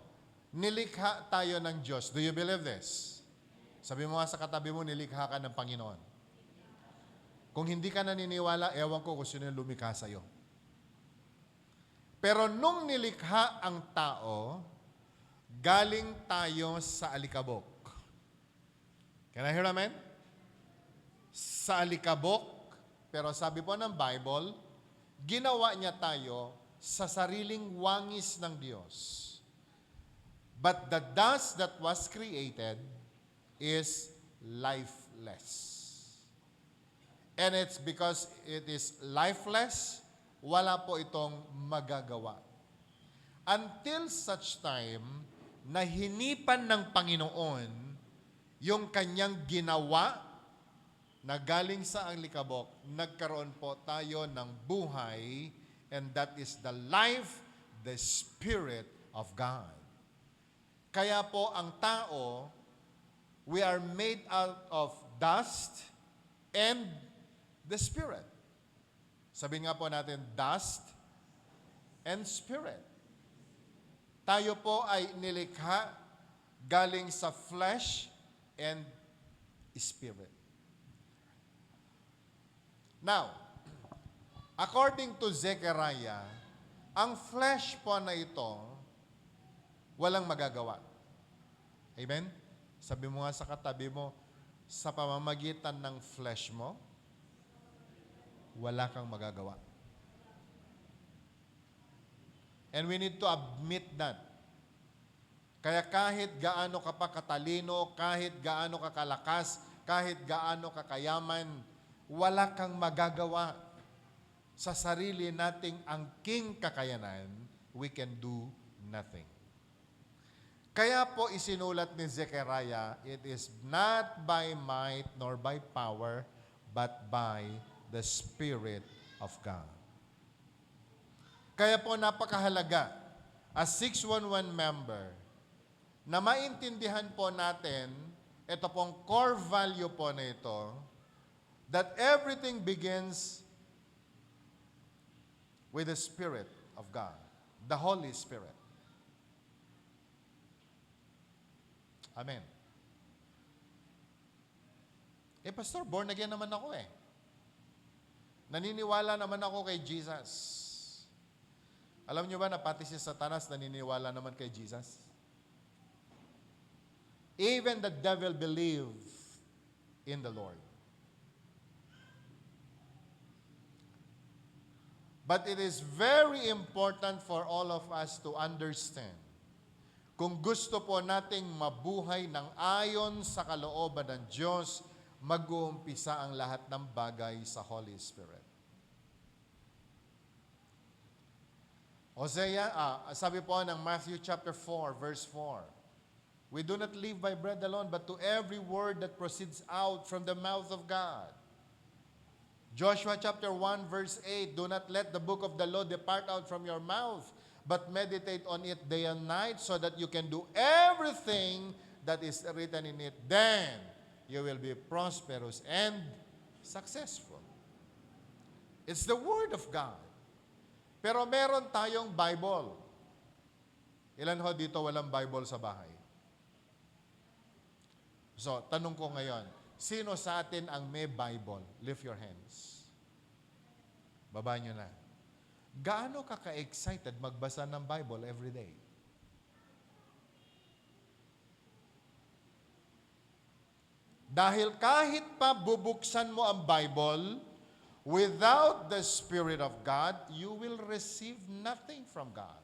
nilikha tayo ng Diyos. Do you believe this? Sabi mo nga sa katabi mo, nilikha ka ng Panginoon. Kung hindi ka naniniwala, ewan ko kung sino yung lumikha sa'yo. Pero nung nilikha ang tao, galing tayo sa alikabok. Can I hear amen? Sa alikabok, pero sabi po ng Bible, ginawa niya tayo sa sariling wangis ng Diyos. But the dust that was created is lifeless. And it's because it is lifeless, wala po itong magagawa. Until such time na hinipan ng Panginoon yung kanyang ginawa na galing sa alikabok, nagkaroon po tayo ng buhay, and that is the life, the Spirit of God. Kaya po ang tao, we are made out of dust and the Spirit. Sabi nga po natin, dust and Spirit. Tayo po ay nilikha galing sa flesh and Spirit. Now, according to Zechariah, ang flesh po na ito, walang magagawa. Amen? Sabi mo nga sa katabi mo, sa pamamagitan ng flesh mo, wala kang magagawa. And we need to admit that. Kaya kahit gaano ka pa katalino, kahit gaano ka kalakas, kahit gaano ka kayaman, wala kang magagawa sa sarili nating angking kakayanan, we can do nothing. Kaya po isinulat ni Zechariah, it is not by might nor by power, but by the Spirit of God. Kaya po napakahalaga, as 611 member, na maintindihan po natin, ito pong core value po na ito, that everything begins with the Spirit of God, the Holy Spirit. Amen. Pastor, born again naman ako eh. Naniniwala naman ako kay Jesus. Alam niyo ba na pati si Satanas naniniwala naman kay Jesus? Even the devil believe in the Lord. But it is very important for all of us to understand, kung gusto po nating mabuhay ng ayon sa kalooban ng Diyos, mag-uumpisa ang lahat ng bagay sa Holy Spirit. Sabi po ng Matthew chapter 4, verse 4, "We do not live by bread alone, but to every word that proceeds out from the mouth of God." Joshua chapter 1, verse 8, "Do not let the book of the law depart out from your mouth, but meditate on it day and night, so that you can do everything that is written in it. Then you will be prosperous and successful. It's the Word of God. Pero meron tayong Bible. Ilan ho dito walang Bible sa bahay? So, tanong ko ngayon, sino sa atin ang may Bible? Lift your hands. Baba nyo na. Gaano ka ka-excited magbasa ng Bible every day? Dahil kahit pa bubuksan mo ang Bible, without the Spirit of God, you will receive nothing from God.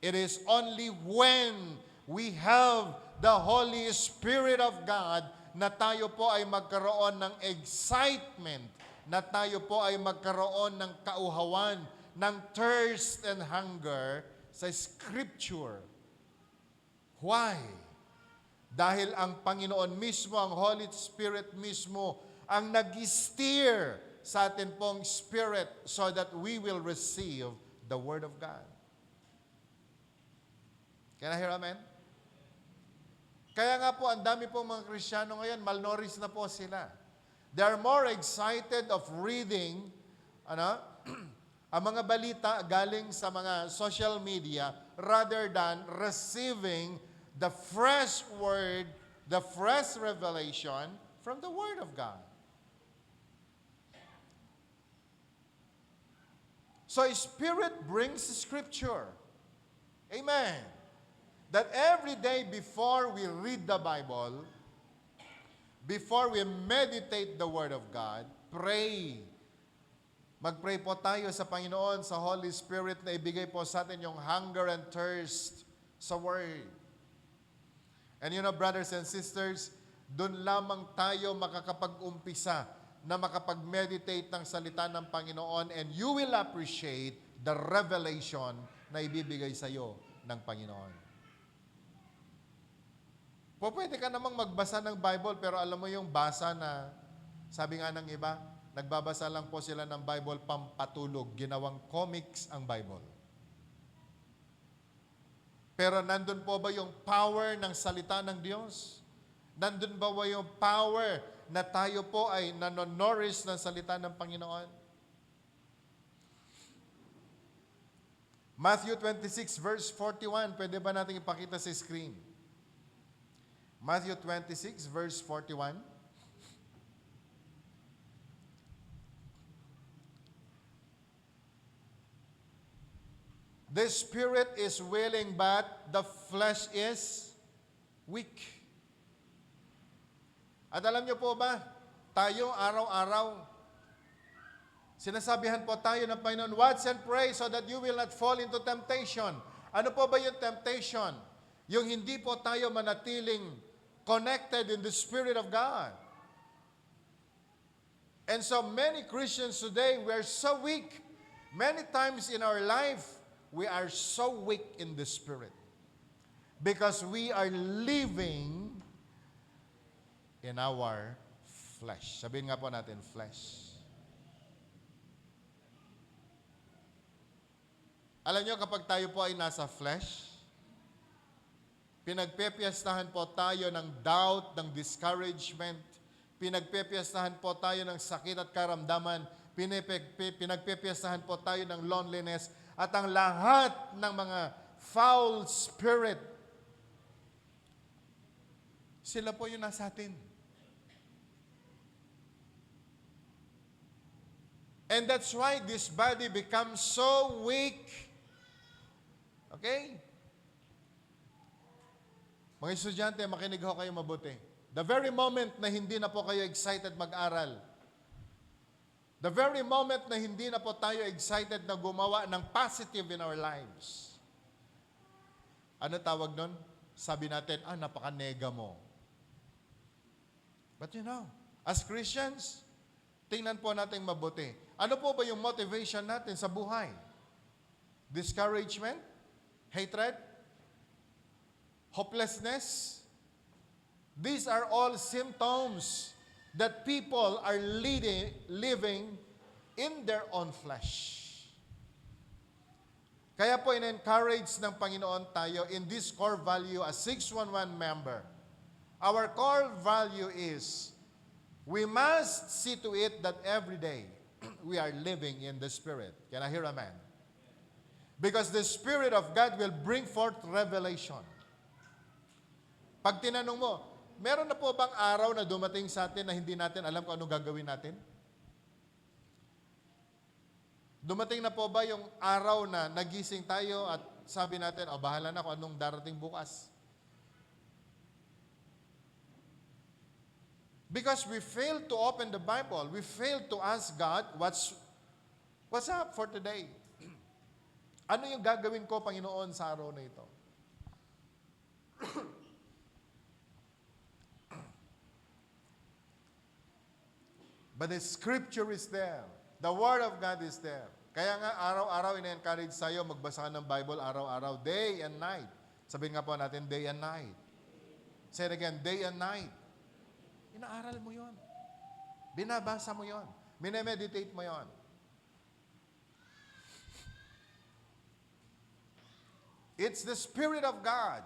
It is only when we have the Holy Spirit of God na tayo po ay magkaroon ng excitement, na tayo po ay magkaroon ng kauhawan, ng thirst and hunger sa Scripture. Why? Dahil ang Panginoon mismo, ang Holy Spirit mismo, ang nag-steer sa atin pong spirit so that we will receive the Word of God. Can I hear amen? Kaya nga po, ang dami pong mga Kristiyano ngayon, malnourished na po sila. They are more excited of reading ang mga balita galing sa mga social media rather than receiving the fresh word, the fresh revelation from the Word of God. So, Spirit brings Scripture. Amen. That every day before we read the Bible, before we meditate the Word of God, pray. Mag-pray po tayo sa Panginoon, sa Holy Spirit na ibigay po sa atin yung hunger and thirst sa Word. And you know, brothers and sisters, doon lamang tayo makakapag-umpisa na makapag-meditate ng salita ng Panginoon, and you will appreciate the revelation na ibibigay sa iyo ng Panginoon. Pwede ka namang magbasa ng Bible, pero alam mo yung basa na, sabi nga ng iba, nagbabasa lang po sila ng Bible pampatulog. Ginawang comics ang Bible. Pero nandun po ba yung power ng salita ng Diyos? Nandun ba yung power na tayo po ay nanonourish ng salita ng Panginoon? Matthew 26 verse 41, pwede ba natin ipakita sa screen? Matthew 26 verse 41. The spirit is willing, but the flesh is weak. At alam niyo po ba, tayo araw-araw, sinasabihan po tayo ng Panginoon, watch and pray so that you will not fall into temptation. Ano po ba yung temptation? Yung hindi po tayo manatiling connected in the Spirit of God. And so many Christians today, we are so weak. Many times in our life, we are so weak in the Spirit. Because we are living in our flesh. Sabihin nga po natin, flesh. Alam nyo, kapag tayo po ay nasa flesh, pinagpepiyastahan po tayo ng doubt, ng discouragement, pinagpepiyastahan po tayo ng sakit at karamdaman, pinagpepiyastahan po tayo ng loneliness, at ang lahat ng mga foul spirit, sila po yung nasa atin. And that's why this body becomes so weak. Okay? Mga estudyante, makinig ho kayo mabuti. The very moment na hindi na po kayo excited mag-aral, the very moment na hindi na po tayo excited na gumawa ng positive in our lives, ano tawag nun? Sabi natin, napaka-nega mo. But you know, as Christians, tingnan po natin mabuti. Ano po ba yung motivation natin sa buhay? Discouragement? Hatred? Hopelessness? These are all symptoms that people are living in their own flesh. Kaya po in-encourage ng Panginoon tayo in this core value as 611 member Our core value is we must see to it that every day we are living in the Spirit. Can I hear amen? Because the Spirit of God will bring forth revelation. Pag tinanong mo, meron na po bang araw na dumating sa atin na hindi natin alam kung ano gagawin natin? Dumating na po ba yung araw na nagising tayo at sabi natin, bahala na kung anong darating bukas? Because we failed to open the Bible. We failed to ask God, what's up for today? Ano yung gagawin ko, Panginoon, sa araw na ito? But the Scripture is there. The Word of God is there. Kaya nga, araw-araw ina-encourage sa'yo, magbasa ka ng Bible araw-araw, day and night. Sabihin nga po natin, day and night. Say it again, day and night. Inaaral mo yon. Binabasa mo yon. Minemeditate mo yon. It's the Spirit of God.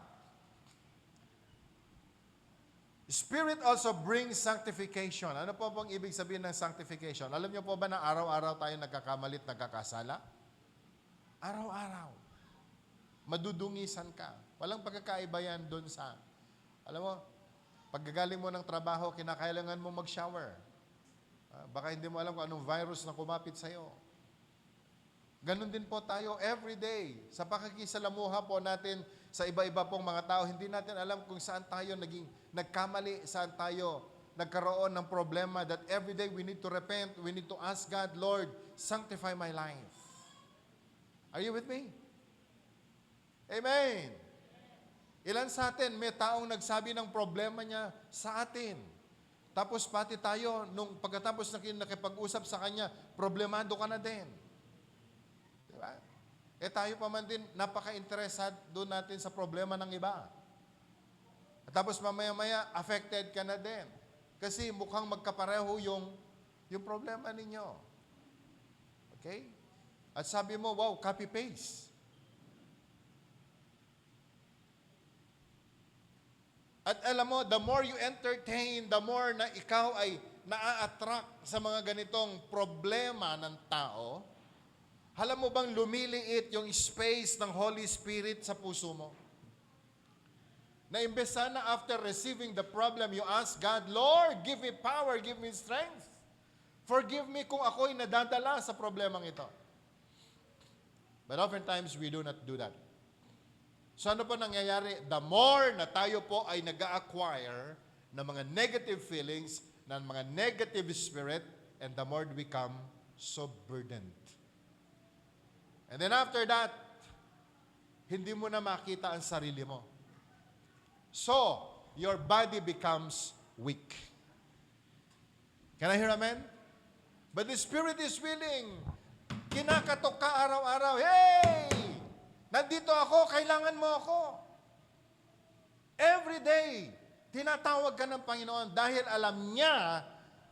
Spirit also brings sanctification. Ano po bang ibig sabihin ng sanctification? Alam niyo po ba na araw-araw tayo nagkakamalit, nagkakasala? Araw-araw. Madudungisan ka. Walang pagkakaiba yan doon sa, alam mo, pagkagaling mo ng trabaho, kinakailangan mo mag-shower. Baka hindi mo alam kung anong virus na kumapit sa'yo. Ganon din po tayo every day. Sa pakikisalamuha po natin sa iba-iba pong mga tao, hindi natin alam kung saan tayo nagkamali, saan tayo nagkaroon ng problema, that every day we need to repent, we need to ask God, Lord, sanctify my life. Are you with me? Amen. Ilan sa atin, may taong nagsabi ng problema niya sa atin. Tapos pati tayo, nung pagkatapos nakipag-usap sa kanya, problemado ka na din. Diba? Tayo pa man din, napaka-interesad doon natin sa problema ng iba. At tapos mamaya-maya, affected ka na din. Kasi mukhang magkapareho yung problema ninyo. Okay? At sabi mo, wow, copy-paste. At alam mo, the more you entertain, the more na ikaw ay naa-attract sa mga ganitong problema ng tao, alam mo bang lumiliit yung space ng Holy Spirit sa puso mo? Na imbes sana after receiving the problem, you ask God, Lord, give me power, give me strength. Forgive me kung ako'y nadadala sa problemang ito. But oftentimes, we do not do that. So ano po nangyayari? The more na tayo po ay nag-acquire ng mga negative feelings, ng mga negative spirit, and the more we become so burdened. And then after that, hindi mo na makita ang sarili mo. So, your body becomes weak. Can I hear amen? But the spirit is willing. Kinakatok ka araw-araw. Hey! Nandito ako, kailangan mo ako. Every day, tinatawag ka ng Panginoon dahil alam niya,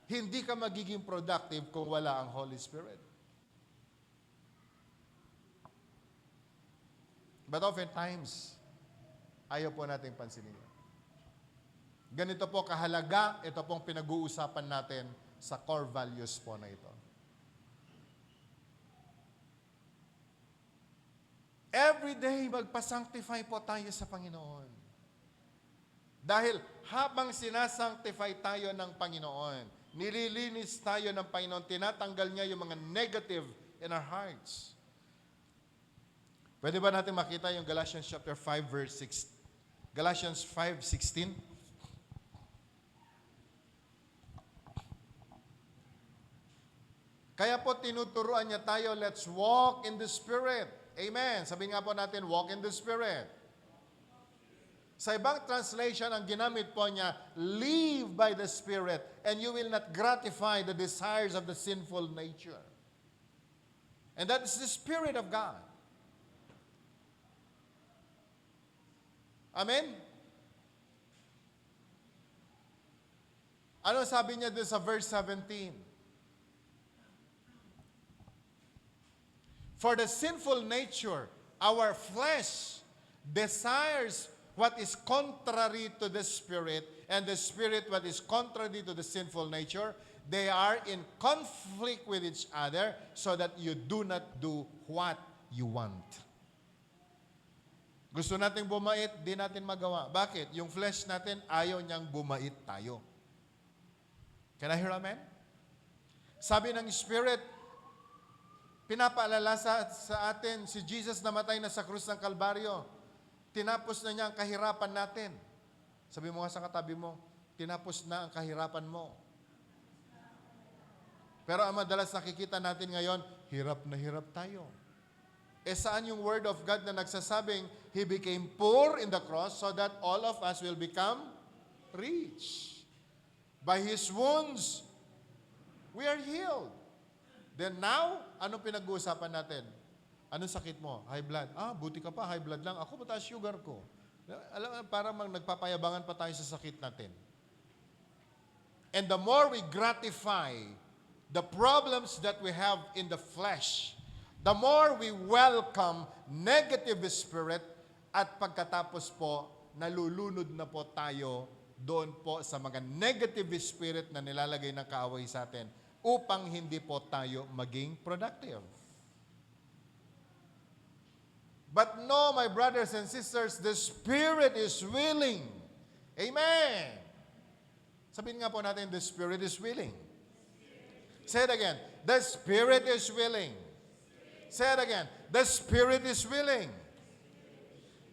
hindi ka magiging productive kung wala ang Holy Spirit. But oftentimes, ayaw po nating pansinin yun. Ganito po kahalaga, ito pong pinag-uusapan natin sa core values po na ito. Every day, magpa-sanctify po tayo sa Panginoon. Dahil habang sinasanctify tayo ng Panginoon, nililinis tayo ng Panginoon, tinatanggal niya yung mga negative in our hearts. Pwede ba natin makita yung Galatians chapter 5 verse 6? Galatians 5:16. Kaya po tinuturuan niya tayo, let's walk in the Spirit. Amen. Sabi nga po natin, walk in the Spirit. Sa ibang translation, ang ginamit po niya, live by the Spirit and you will not gratify the desires of the sinful nature. And that is the Spirit of God. Amen? Ano sabi niya doon sa verse 17? For the sinful nature, our flesh desires what is contrary to the Spirit, and the spirit what is contrary to the sinful nature, they are in conflict with each other so that you do not do what you want. Gusto nating bumait, di natin magawa. Bakit? Yung flesh natin, ayaw niyang bumait tayo. Can I hear amen? Sabi ng Spirit, pinapaalala sa atin, si Jesus namatay na sa krus ng Kalbaryo. Tinapos na niya ang kahirapan natin. Sabi mo nga sa katabi mo, tinapos na ang kahirapan mo. Pero ang madalas nakikita natin ngayon, hirap na hirap tayo. Eh saan yung word of God na nagsasabing, He became poor in the cross so that all of us will become rich. By His wounds, we are healed. Then now, anong pinag-uusapan natin? Anong sakit mo? High blood. Buti ka pa, high blood lang. Ako, mataas sugar ko. Alam, parang nagpapayabangan pa tayo sa sakit natin. And the more we gratify the problems that we have in the flesh, the more we welcome negative spirit at pagkatapos po, nalulunod na po tayo doon po sa mga negative spirit na nilalagay ng kaaway sa atin upang hindi po tayo maging productive. But no, my brothers and sisters, the Spirit is willing. Amen. Sabihin nga po natin, the Spirit is willing. Say it again. The Spirit is willing. Say it again. The Spirit is willing.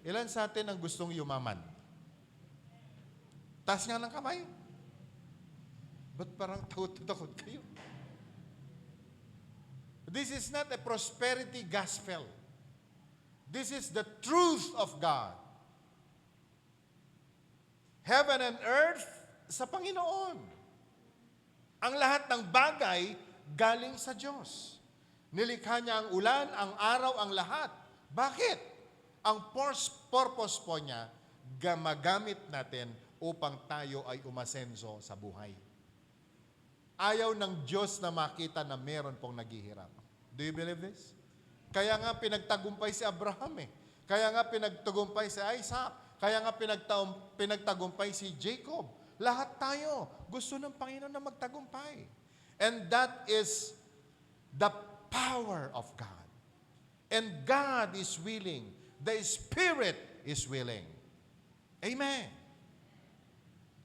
Ilan sa atin ang gustong yumaman? Taas nga ng kamay. Ba't parang takot kayo? This is not a prosperity gospel. This is the truth of God. Heaven and earth sa Panginoon. Ang lahat ng bagay galing sa Diyos. Nilikha niya ang ulan, ang araw, ang lahat. Bakit? Ang purpose po niya, magamit natin upang tayo ay umasenso sa buhay. Ayaw ng Diyos na makita na meron pong naghihirap. Do you believe this? Kaya nga pinagtagumpay si Abraham eh. Kaya nga pinagtagumpay si Isaac. Kaya nga pinagtagumpay si Jacob. Lahat tayo gusto ng Panginoon na magtagumpay. And that is the power of God. And God is willing. The Spirit is willing. Amen.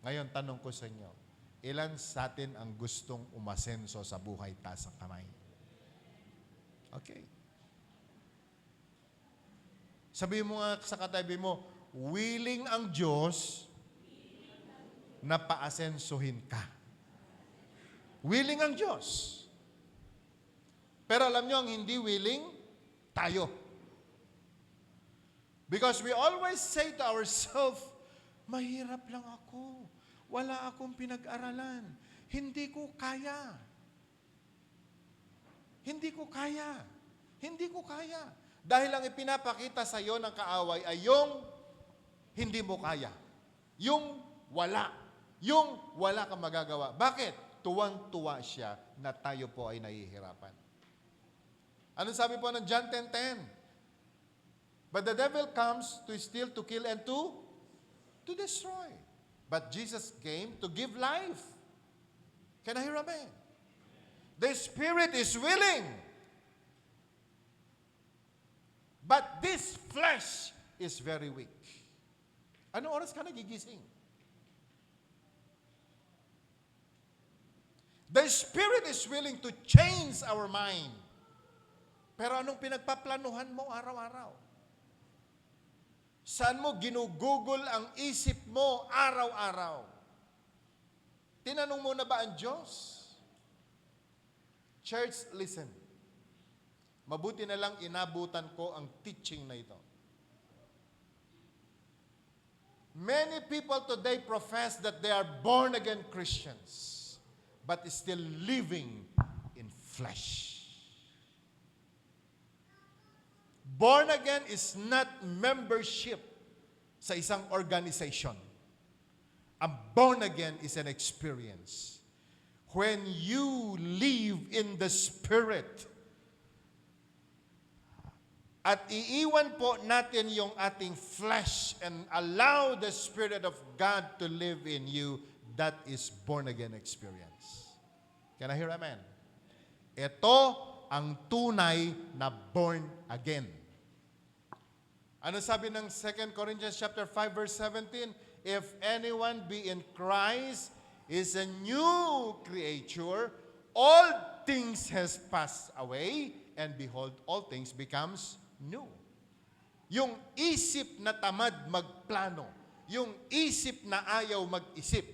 Ngayon, tanong ko sa inyo, ilan sa atin ang gustong umasenso sa buhay? Taas ang kamay. Okay. Sabihin mo nga sa katabi mo, willing ang Diyos na paasensuhin ka. Willing ang Diyos. Pero alam nyo, ang hindi willing, tayo. Because we always say to ourselves, mahirap lang ako. Wala akong pinag-aralan. Hindi ko kaya. Hindi ko kaya. Hindi ko kaya. Dahil ang ipinapakita sa iyo ng kaaway ay yung hindi mo kaya. Yung wala. Yung wala kang magagawa. Bakit? Tuwang-tuwa siya na tayo po ay nahihirapan. Anong sabi po ng John 10:10? But the devil comes to steal, to kill, and to destroy. But Jesus came to give life. Can I hear amen? The Spirit is willing. But this flesh is very weak. Anong oras ka nagigising? The Spirit is willing to change our mind. Pero anong pinagpaplanuhan mo araw-araw? Saan mo ginugugol ang isip mo araw-araw? Tinanong mo na ba ang Diyos? Church, listen. Mabuti na lang inabutan ko ang teaching na ito. Many people today profess that they are born-again Christians, but still living in flesh. Born again is not membership sa isang organization. Ang born again is an experience. When you live in the Spirit, At iiwan po natin yung ating flesh and allow the Spirit of God to live in you. That is born-again experience. Can I hear amen? Ito ang tunay na born again. Ano sabi ng 2 Corinthians chapter 5 verse 17? If anyone be in Christ, is a new creature. All things has passed away, and behold, all things becomes new. Yung isip na tamad magplano, yung isip na ayaw mag-isip.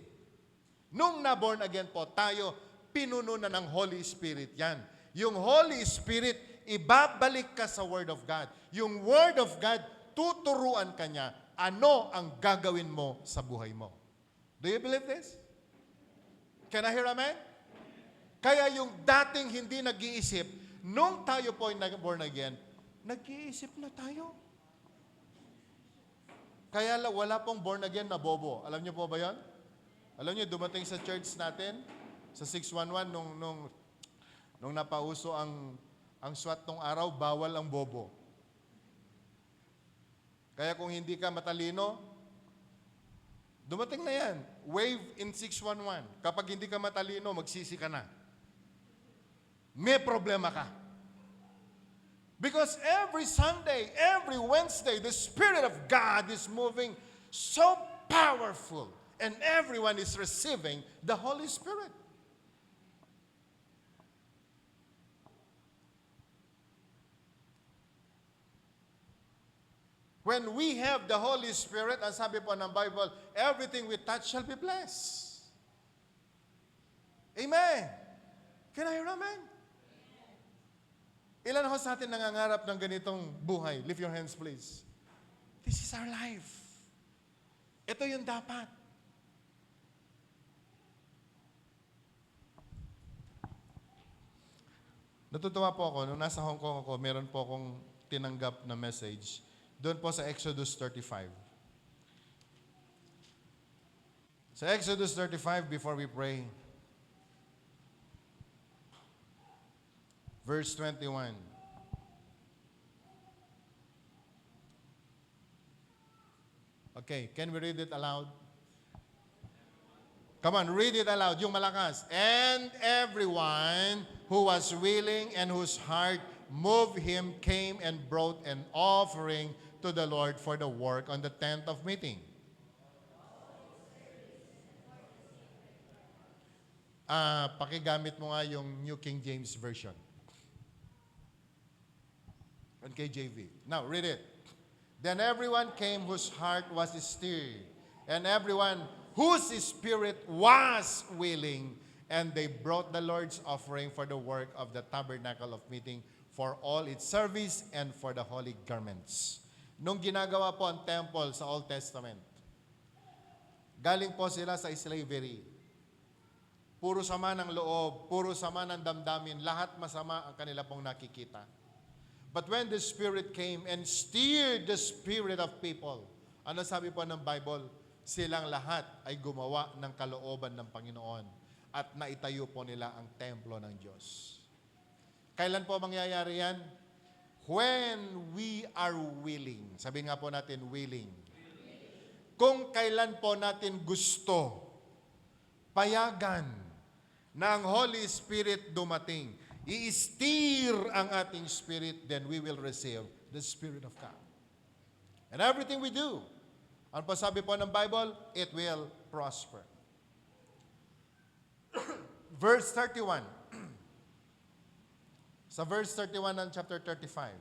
Nung na-born again po tayo, pinuno na ng Holy Spirit yan. Yung Holy Spirit, ibabalik ka sa Word of God. Yung Word of God, tuturuan ka niya ano ang gagawin mo sa buhay mo. Do you believe this? Can I hear amen? Kaya yung dating hindi nag-iisip, nung tayo po ay born again, nag-iisip na tayo. Kaya wala pong born again na bobo. Alam niyo po ba yon? Alam niyo, dumating sa church natin, sa 611, nung napauso ang SWAT tong araw, bawal ang bobo. Kaya kung hindi ka matalino, dumating na yan. Wave in 611. Kapag hindi ka matalino, magsisi ka na. May problema ka. Because every Sunday, every Wednesday, the Spirit of God is moving so powerful. And everyone is receiving the Holy Spirit. When we have the Holy Spirit, ang sabi po ng Bible, everything we touch shall be blessed. Amen. Can I hear amen? Ilan ho sa atin nangangarap ng ganitong buhay? Lift your hands, please. This is our life. Ito yung dapat. Natutuwa po ako, nung nasa Hong Kong ako, meron po akong tinanggap na message doon po sa Exodus 35. Sa Exodus 35, before we pray, verse 21. Okay, can we read it aloud? Come on, read it aloud, yung malakas. And everyone who was willing and whose heart moved him came and brought an offering to the Lord for the work on the tent of meeting. Pakigamit mo nga yung New King James Version. And KJV. Now, read it. Then everyone came whose heart was stirred, and everyone whose spirit was willing, and they brought the Lord's offering for the work of the tabernacle of meeting, for all its service, and for the holy garments. Nung ginagawa po ang temple sa Old Testament, galing po sila sa slavery. Puro sama ng loob, puro sama ng damdamin, lahat masama ang kanila pong nakikita. But when the Spirit came and stirred the spirit of people, ano sabi po ng Bible? Silang lahat ay gumawa ng kalooban ng Panginoon at naitayo po nila ang templo ng Diyos. Kailan po mangyayari yan? When we are willing. Sabi nga po natin, willing. Kung kailan po natin gusto, payagan na ang Holy Spirit dumating, i-steer ang ating spirit, then we will receive the Spirit of God. And everything we do, ano po sabi po ng Bible? It will prosper. Verse 31. Sa verse 31 ng chapter 35.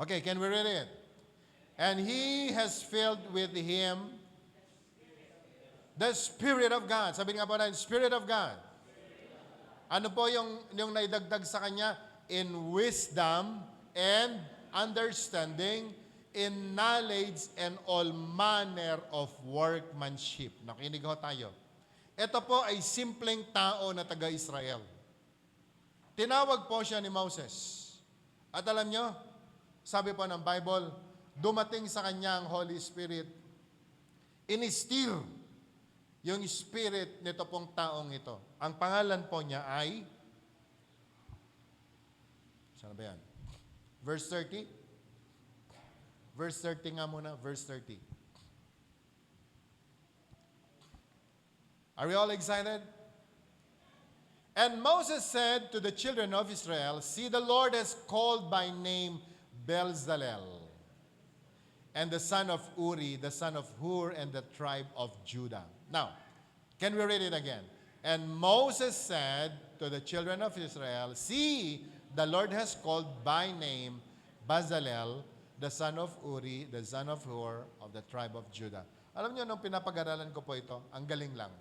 Okay, can we read it? And he has filled with him the Spirit of God. Sabi nga po na, Spirit of God. Ano po yung naidagdag sa kanya? In wisdom and understanding, in knowledge and all manner of workmanship. Nakinig ho tayo. Ito po ay simpleng tao na taga-Israel. Tinawag po siya ni Moses. At alam nyo, sabi po ng Bible, dumating sa kanya ang Holy Spirit, inistil yung spirit nito pong taong ito. Ang pangalan po niya ay, saan ba yan? Verse 30? Verse 30 nga muna, verse 30. Are we all excited? And Moses said to the children of Israel, see, the Lord has called by name Bezalel, and the son of Uri, the son of Hur, and the tribe of Judah. Now, can we read it again? And Moses said to the children of Israel, see, the Lord has called by name Bezalel, the son of Uri, the son of Hur, of the tribe of Judah. Alam niyo, nung pinapag-aralan ko po ito, ang galing lang.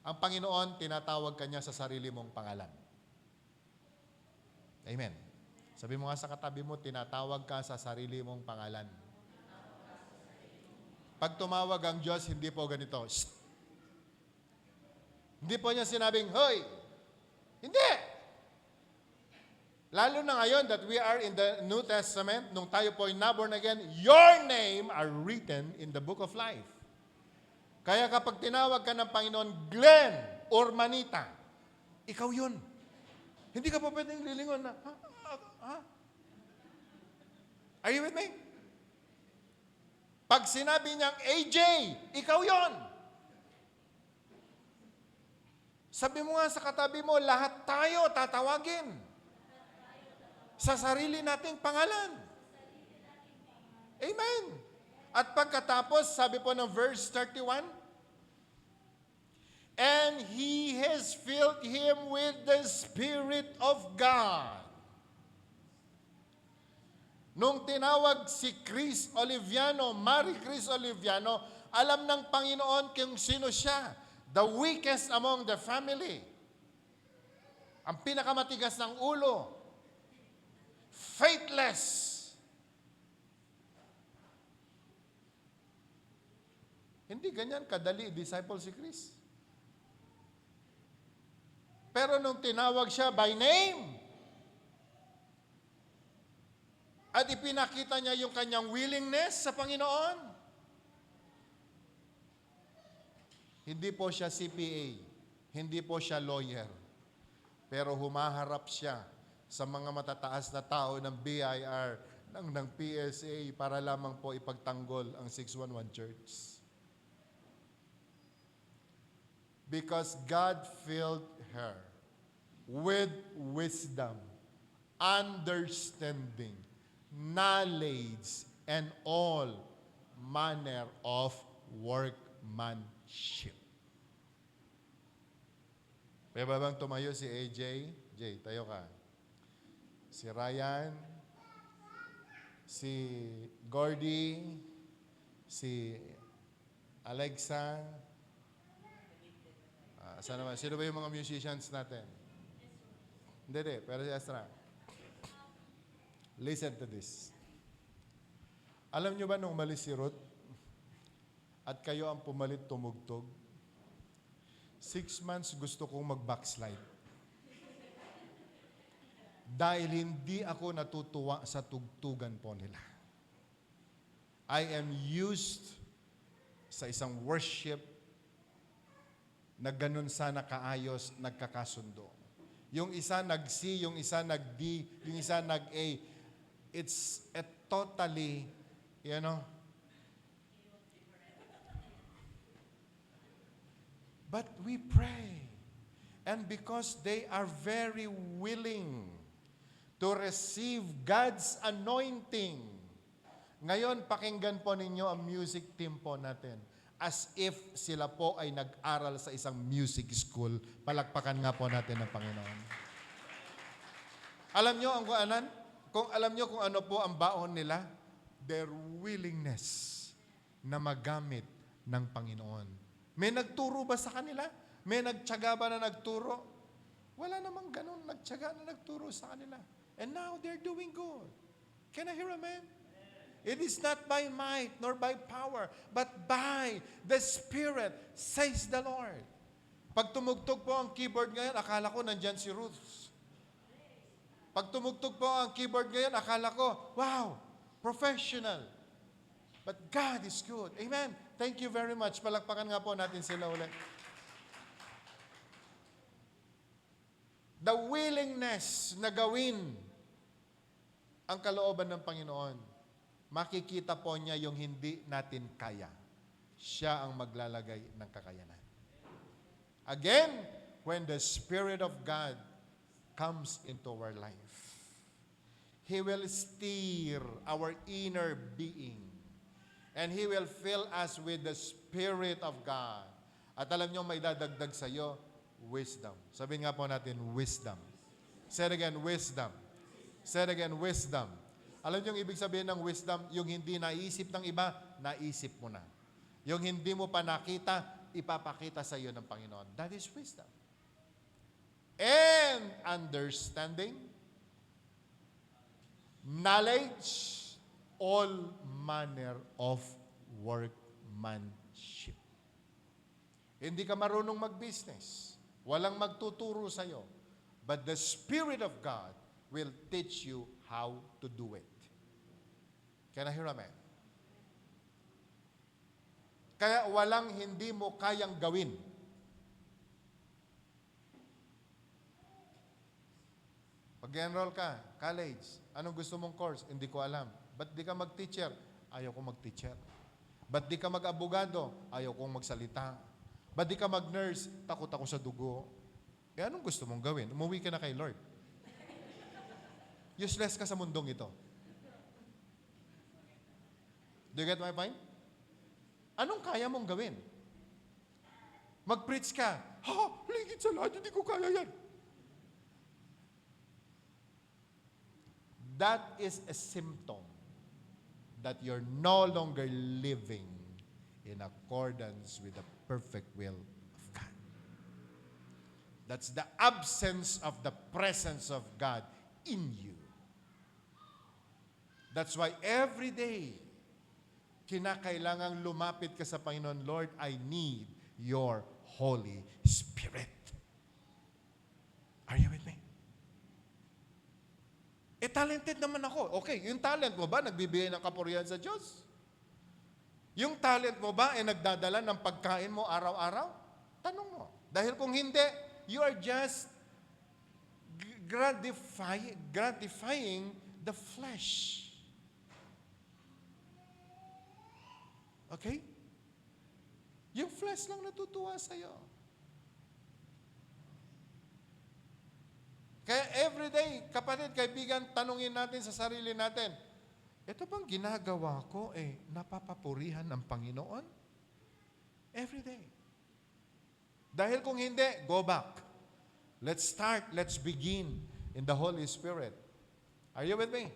Ang Panginoon, tinatawag kanya sa sarili mong pangalan. Amen. Sabi mo nga sa katabi mo, tinatawag ka sa sarili mong pangalan. Pag tumawag ang Diyos, hindi po ganito. Shh! Hindi po niya sinabing, hoy! Hindi! Lalo na ngayon that we are in the New Testament, nung tayo po ay naborn again, your name are written in the book of life. Kaya kapag tinawag ka ng Panginoon, Glenn or Manita, ikaw yun. Hindi ka pa pwedeng lilingon na, ha? Are you with me? Pag sinabi niyang AJ, ikaw yon. Sabi mo nga sa katabi mo, lahat tayo tatawagin sa sarili nating pangalan. Amen. At pagkatapos, sabi po ng verse 31, and He has filled him with the Spirit of God. Nung tinawag si Chris Oliviano, Marie Chris Oliviano, alam ng Panginoon kung sino siya. The weakest among the family. Ang pinakamatigas ng ulo. Faithless. Hindi ganyan kadali disciple si Chris. Pero nung tinawag siya by name, at ipinakita niya yung kanyang willingness sa Panginoon, hindi po siya CPA, hindi po siya lawyer, pero humaharap siya sa mga matataas na tao ng BIR, ng PSA, para lamang po ipagtanggol ang 611 Church. Because God filled her with wisdom, understanding, knowledge, and all manner of workmanship. Pwede ba bang tumayo si AJ? Jay, tayo ka. Si Ryan, si Gordy, si Alexa. Saan naman? Sino ba yung mga musicians natin? Hindi, pero si Astra. Listen to this. Alam nyo ba nung umalis si Ruth at kayo ang pumalit tumugtog? 6 months gusto kong mag-backslide. Dahil hindi ako natutuwa sa tugtugan po nila. I am used sa isang worship na ganun sana kaayos, nagkakasundo. Yung isa nag-C, yung isa nag-D, yung isa nag-A. It's a totally, But we pray. And because they are very willing to receive God's anointing. Ngayon, pakinggan po ninyo ang music team po natin. As if sila po ay nag-aral sa isang music school. Palakpakan nga po natin ng Panginoon. Alam nyo kung alam nyo kung ano po ang baon nila? Their willingness na magamit ng Panginoon. May nagturo ba sa kanila? May nagtyaga ba na nagturo? Wala namang ganun nagtyaga na nagturo sa kanila. And now they're doing good. Can I hear amen? It is not by might nor by power, but by the Spirit, says the Lord. Pag tumugtog po ang keyboard ngayon, akala ko nandyan si Ruth. Pag tumugtog po ang keyboard ngayon, akala ko, wow, professional. But God is good. Amen. Thank you very much. Palakpakan nga po natin sila ulit. The willingness na gawin ang kalooban ng Panginoon, makikita po niya yung hindi natin kaya. Siya ang maglalagay ng kakayanan. Again, when the Spirit of God comes into our life, He will steer our inner being. And He will fill us with the Spirit of God. At alam niyo, may dadagdag sa iyo, wisdom. Sabihin nga po natin, wisdom. Say it again, wisdom. Say it again, wisdom. Alam niyo yung ibig sabihin ng wisdom? Yung hindi naisip ng iba, naisip mo na. Yung hindi mo pa nakita, ipapakita sa iyo ng Panginoon. That is wisdom. And understanding, knowledge, all manner of workmanship. Hindi ka marunong mag-business. Walang magtuturo sa iyo. But the Spirit of God will teach you how to do it. Can I hear amen? Kaya walang hindi mo kayang gawin. Pag-enroll ka, college, anong gusto mong course? Hindi ko alam. Ba't di ka mag-teacher? Ayaw kong mag-teacher. Ba't di ka mag-abogado? Ayaw kong magsalita. Ba't di ka mag-nurse? Takot ako sa dugo. Eh, anong gusto mong gawin? Umuwi ka na kay Lord. Useless ka sa mundong ito. Do you get my point? Anong kaya mong gawin? Mag-preach ka. Ha? Ligit sa lahat, hindi ko kaya yan. That is a symptom that you're no longer living in accordance with the perfect will of God. That's the absence of the presence of God in you. That's why every day, kinakailangang lumapit ka sa Panginoon, Lord, I need your Holy Spirit. Are you with me? Eh, talented naman ako. Okay, yung talent mo ba nagbibigay ng kapurihan sa Diyos? Yung talent mo ba ay nagdadala ng pagkain mo araw-araw? Tanong mo. Dahil kung hindi, you are just gratifying the flesh. Okay? Yung flesh lang natutuwa sa'yo. Kaya everyday, kapatid, kaibigan, tanungin natin sa sarili natin, ito bang ginagawa ko, napapapurihan ng Panginoon? Everyday. Dahil kung hindi, go back. Let's start, let's begin in the Holy Spirit. Are you with me?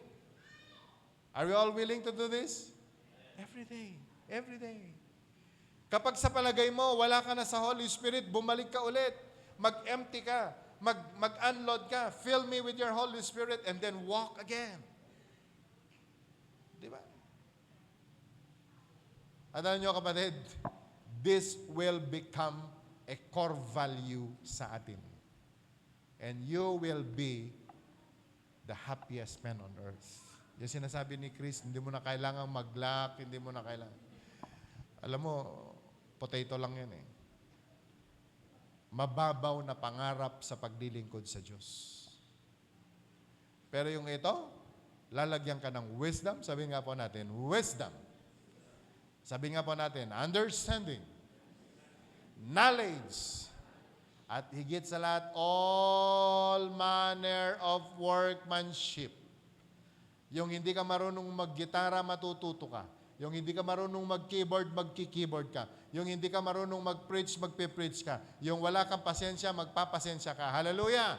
Are you all willing to do this? Every day. Every day. Kapag sa palagay mo, wala ka na sa Holy Spirit, bumalik ka ulit. Mag-empty ka. Mag-unload ka. Fill me with your Holy Spirit and then walk again. Di ba? At alam nyo kapatid, this will become a core value sa atin. And you will be the happiest man on earth. Yung sinasabi ni Chris, hindi mo na kailangang mag-lack, hindi mo na kailangan. Alam mo, potato lang yan eh. Mababaw na pangarap sa paglilingkod sa Diyos. Pero yung ito, lalagyan ka ng wisdom. Sabi nga po natin, wisdom. Sabi nga po natin, understanding, knowledge, at higit sa lahat, all manner of workmanship. Yung hindi ka marunong mag-gitara, matututo ka. Yung hindi ka marunong mag-keyboard, magki-keyboard ka. Yung hindi ka marunong mag-preach, magpe-preach ka. Yung wala kang pasensya, magpapasensya ka. Hallelujah!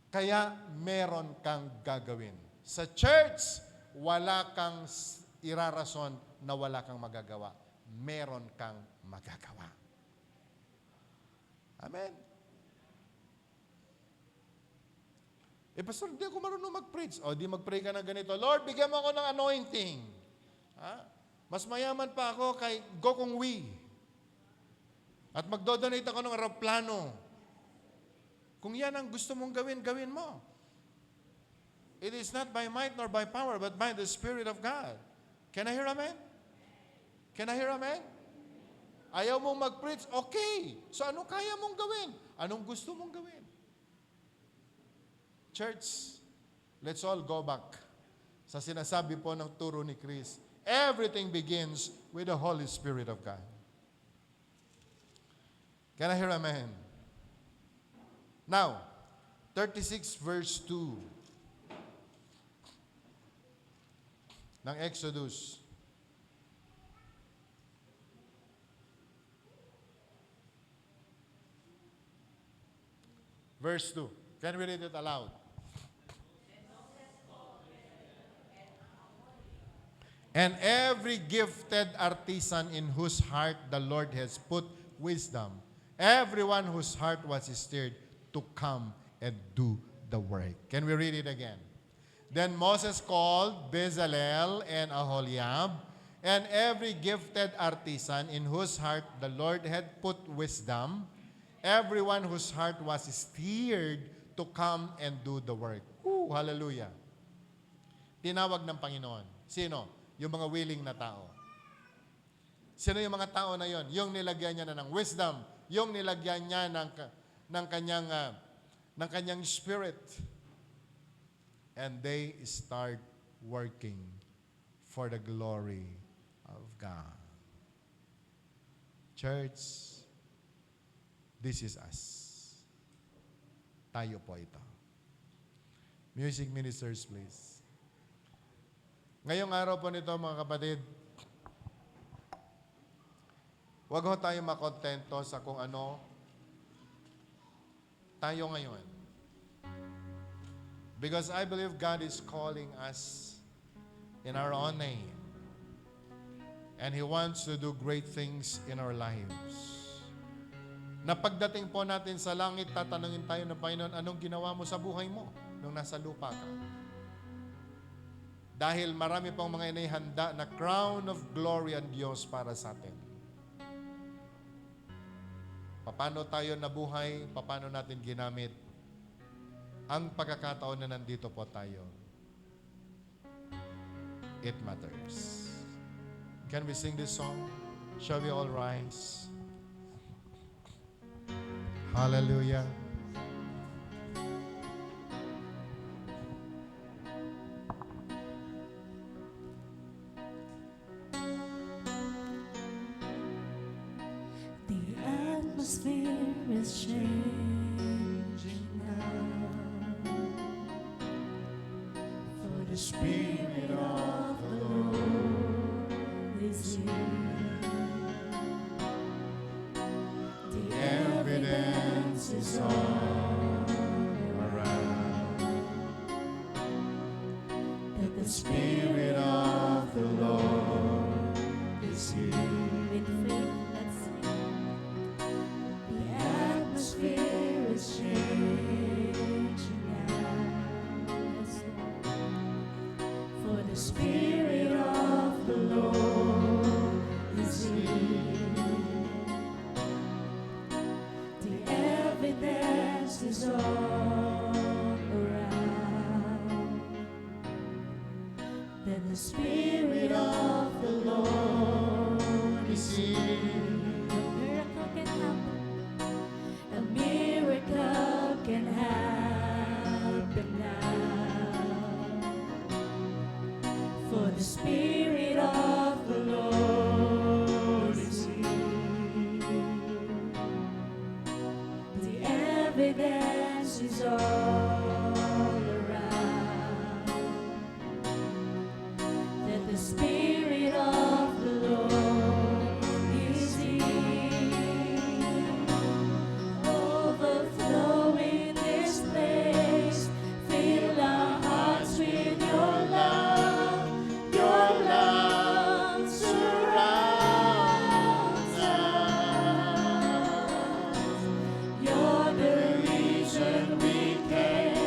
Kaya meron kang gagawin. Sa church, wala kang irarason na wala kang magagawa. Meron kang magagawa. Amen. Pastor, hindi ako marunong mag-preach. O, di mag-pray ka ng ganito. Lord, bigyan mo ako ng anointing. Ha? Mas mayaman pa ako kay Gokong Wee. At magdodonate ako ng aeroplano. Kung yan ang gusto mong gawin, gawin mo. It is not by might nor by power, but by the Spirit of God. Can I hear amen? Can I hear amen? Ayaw mong mag-preach? Okay. So anong kaya mong gawin? Anong gusto mong gawin? Church, let's all go back sa sinasabi po ng turo ni Chris. Everything begins with the Holy Spirit of God. Can I hear amen? Now, 36 verse 2 ng Exodus. Verse 2. Can we read it aloud? And every gifted artisan in whose heart the Lord has put wisdom, everyone whose heart was stirred to come and do the work. Can we read it again? Then Moses called Bezalel and Aholiab, and every gifted artisan in whose heart the Lord had put wisdom, everyone whose heart was stirred to come and do the work. Ooh, hallelujah. Tinawag ng Panginoon. Sino? Yung mga willing na tao. Sino yung mga tao na yon? Yung nilagyan niya na ng wisdom, yung nilagyan niya ng kanyang spirit. And they start working for the glory of God. Church, this is us. Tayo po ito. Music ministers, please. Ngayong araw po nito, mga kapatid, huwag ho tayo makontento sa kung ano tayo ngayon. Because I believe God is calling us in our own name. And He wants to do great things in our lives. Na pagdating po natin sa langit, tatanungin tayo ng Panginoon, anong ginawa mo sa buhay mo nung nasa lupa ka? Dahil marami pang mga inihanda na crown of glory ang Diyos para sa atin. Paano tayo nabuhay, paano natin ginamit ang pagkakataon na nandito po tayo. It matters. Can we sing this song? Shall we all rise? Hallelujah. The atmosphere is changing now, for the Spirit of the Lord is here. The evidence is all around that the Spirit of the Lord is here. With faith, let's sing. The atmosphere is changing now, for the Spirit of the Lord is here. The evidence is all around that the Spirit of the Lord is here. A miracle can happen. A miracle can happen now, for the Spirit of the Lord is here. The evidence is all around that the Spirit of the Lord is here. Overflowing this place, fill our hearts with your love. Your love surrounds us. You're the reason we can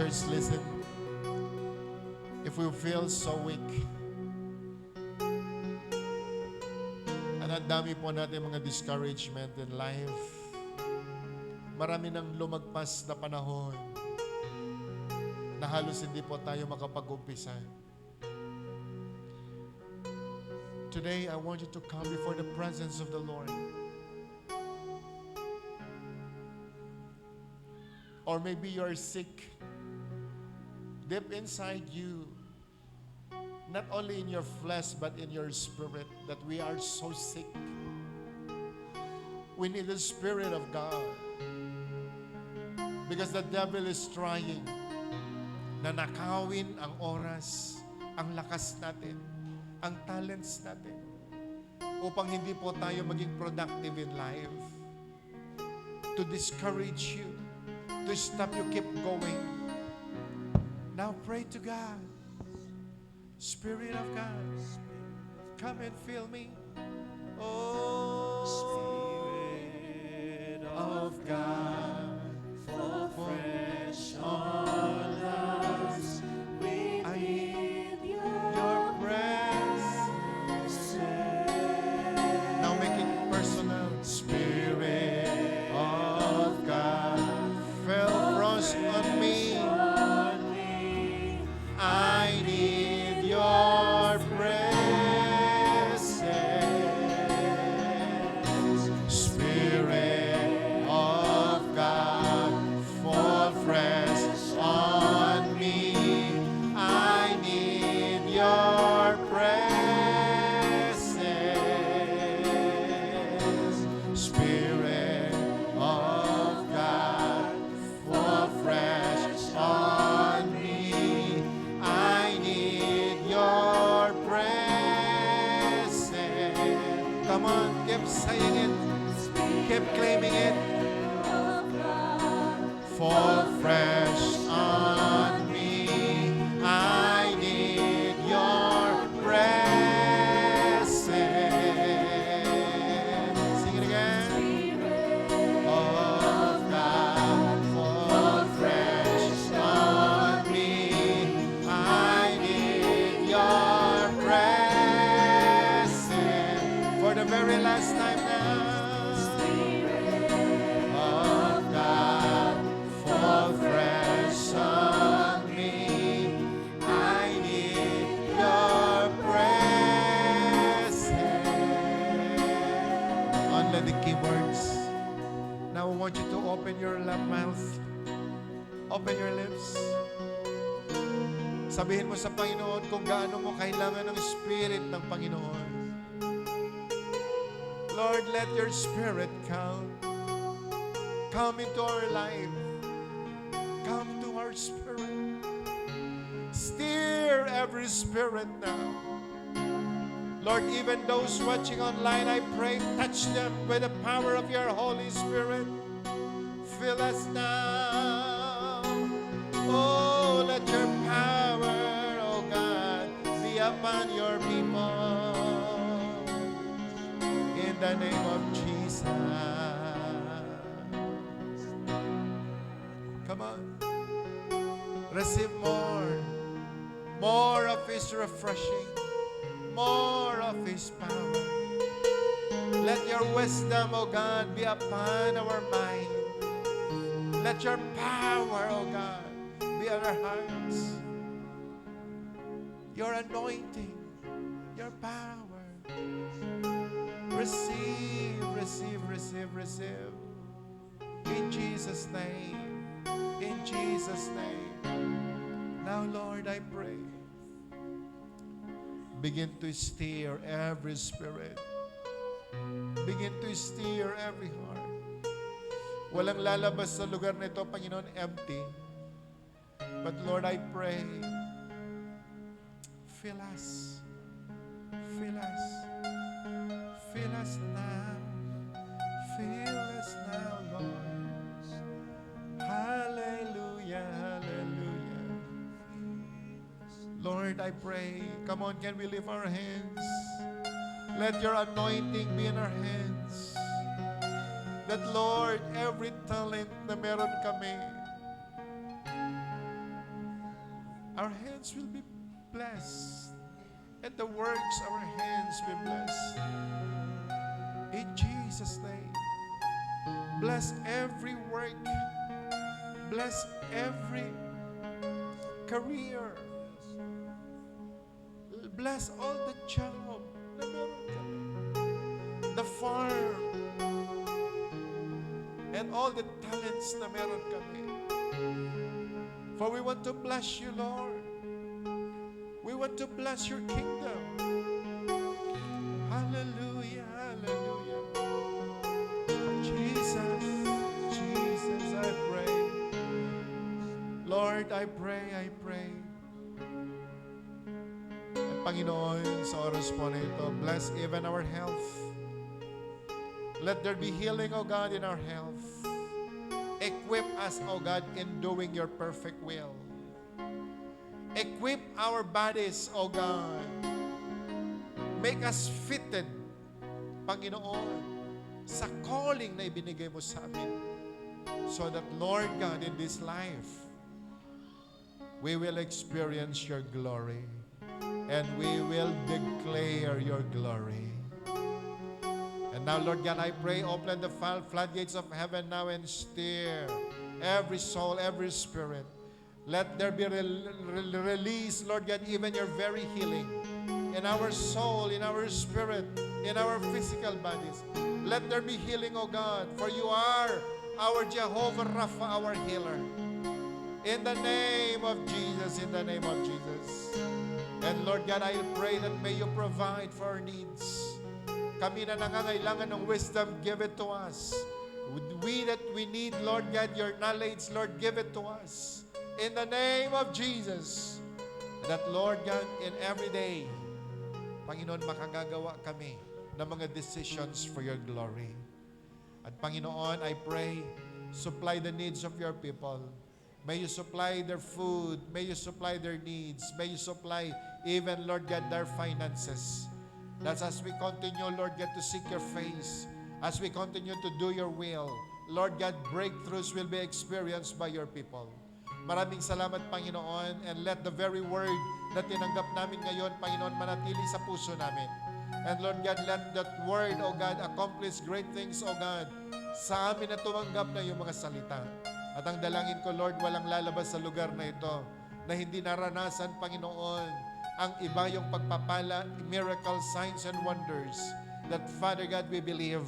Fathers, listen. If we feel so weak, at ang dami po natin mga discouragement in life, marami nang lumagpas na panahon na halos hindi po tayo makapag-umpisa. Today, I want you to come before the presence of the Lord. Or maybe you are sick. Deep inside you, not only in your flesh but in your spirit, that we are so sick. We need the Spirit of God. Because the devil is trying na nakawin ang oras, ang lakas natin, ang talents natin, upang hindi po tayo maging productive in life. To discourage you, to stop you keep going. Now pray to God. Spirit of God, come and fill me. Oh, Spirit of God, fall fresh on us. I need your presence. Now make it personal. Spirit of God, fell fresh on me. I need your presence. Spirit of God, fall fresh on me. I need your presence. Spirit of God, fall fresh on me. I need your presence. Come on, keep saying it. Keep claiming it. Fall fresh on me. I need your presence. Sing it again. Of God, fall fresh on me. I need your presence. For the very last time now. Of God, fall fresh on me. I need your presence. Only the keywords. Now I want you to open your mouth. Open your lips. Sabihin mo sa Panginoon kung gaano mo kailangan ng Spirit ng Panginoon. Lord, let your Spirit come. Come into our life. Come to our spirit. Steer every spirit now. Lord, even those watching online, I pray, touch them with the power of your Holy Spirit. Fill us now. Oh, let your power, oh God, be upon your people. In the name of Jesus. Come on. Receive more. More of His refreshing. More of His power. Let your wisdom, O God, be upon our mind. Let your power, O God, be on our hearts. Your anointing, your power. Receive, receive, receive, receive. In Jesus' name. In Jesus' name. Now, Lord, I pray. Begin to steer every spirit. Begin to steer every heart. Walang lalabas sa lugar na ito, Panginoon, empty. But Lord, I pray, fill us. Fill us. Fill us now. Fill us now, Lord. Hallelujah, hallelujah. Lord, I pray. Come on, can we lift our hands? Let your anointing be in our hands. That, Lord, every talent na meron kami, Our hands will be blessed. And the works our hands be blessed. In Jesus' name. Bless every work. Bless every career. Bless all the job na meron kami. The farm. And all the talents na meron kami. For we want to bless you, Lord. We want to bless your kingdom. Hallelujah, hallelujah. Jesus, Jesus, I pray. Lord, I pray. At Panginoon, sa oras po na ito, bless even our health. Let there be healing, O God, in our health. Equip us, O God, in doing your perfect will. Equip our bodies, O God. Make us fitted, Panginoon, sa calling na ibinigay mo sa amin. So that, Lord God, in this life, we will experience your glory. And we will declare your glory. And now, Lord God, I pray, open the floodgates of heaven now and stir every soul, every spirit. Let there be release, Lord God, even your very healing in our soul, in our spirit, in our physical bodies. Let there be healing, O God, for you are our Jehovah Rapha, our healer. In the name of Jesus, in the name of Jesus. And Lord God, I pray that may you provide for our needs. Kami na nangangailangan ng wisdom, give it to us. We that we need, Lord God, your knowledge, Lord, give it to us. In the name of Jesus. That, Lord God, in every day, Panginoon, makagagawa kami ng mga decisions for your glory. At Panginoon, I pray, supply the needs of your people. May you supply their food. May you supply their needs. May you supply even, Lord God, their finances. That's as we continue, Lord God, to seek your face. As we continue to do your will. Lord God, breakthroughs will be experienced by your people. Maraming salamat, Panginoon, and let the very word na tinanggap namin ngayon, Panginoon, manatili sa puso namin. And Lord God, let that word, O God, accomplish great things, O God, sa amin na tumanggap na yung mga salita. At ang dalangin ko, Lord, walang lalabas sa lugar na ito na hindi naranasan, Panginoon, ang iba yung pagpapala, miracle, signs, and wonders that, Father God, we believe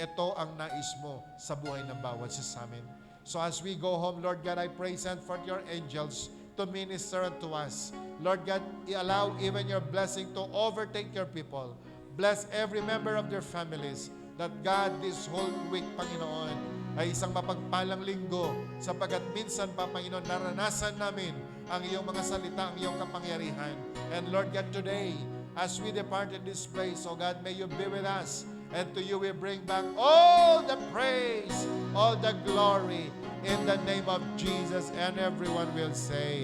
ito ang nais mo sa buhay ng bawat sa amin. So as we go home, Lord God, I pray, send forth your angels to minister unto us. Lord God, allow even your blessing to overtake your people. Bless every member of their families. That God, this whole week, Panginoon, ay isang mapagpalang linggo sapagkat minsan pa, Panginoon, naranasan namin ang iyong mga salita, ang iyong kapangyarihan. And Lord God, today, as we depart in this place, oh God, may you be with us. And to you we bring back all the praise, all the glory in the name of Jesus. And everyone will say,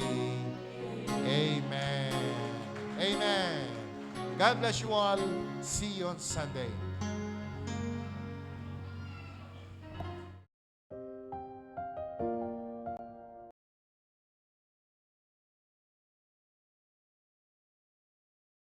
Amen. Amen. God bless you all. See you on Sunday.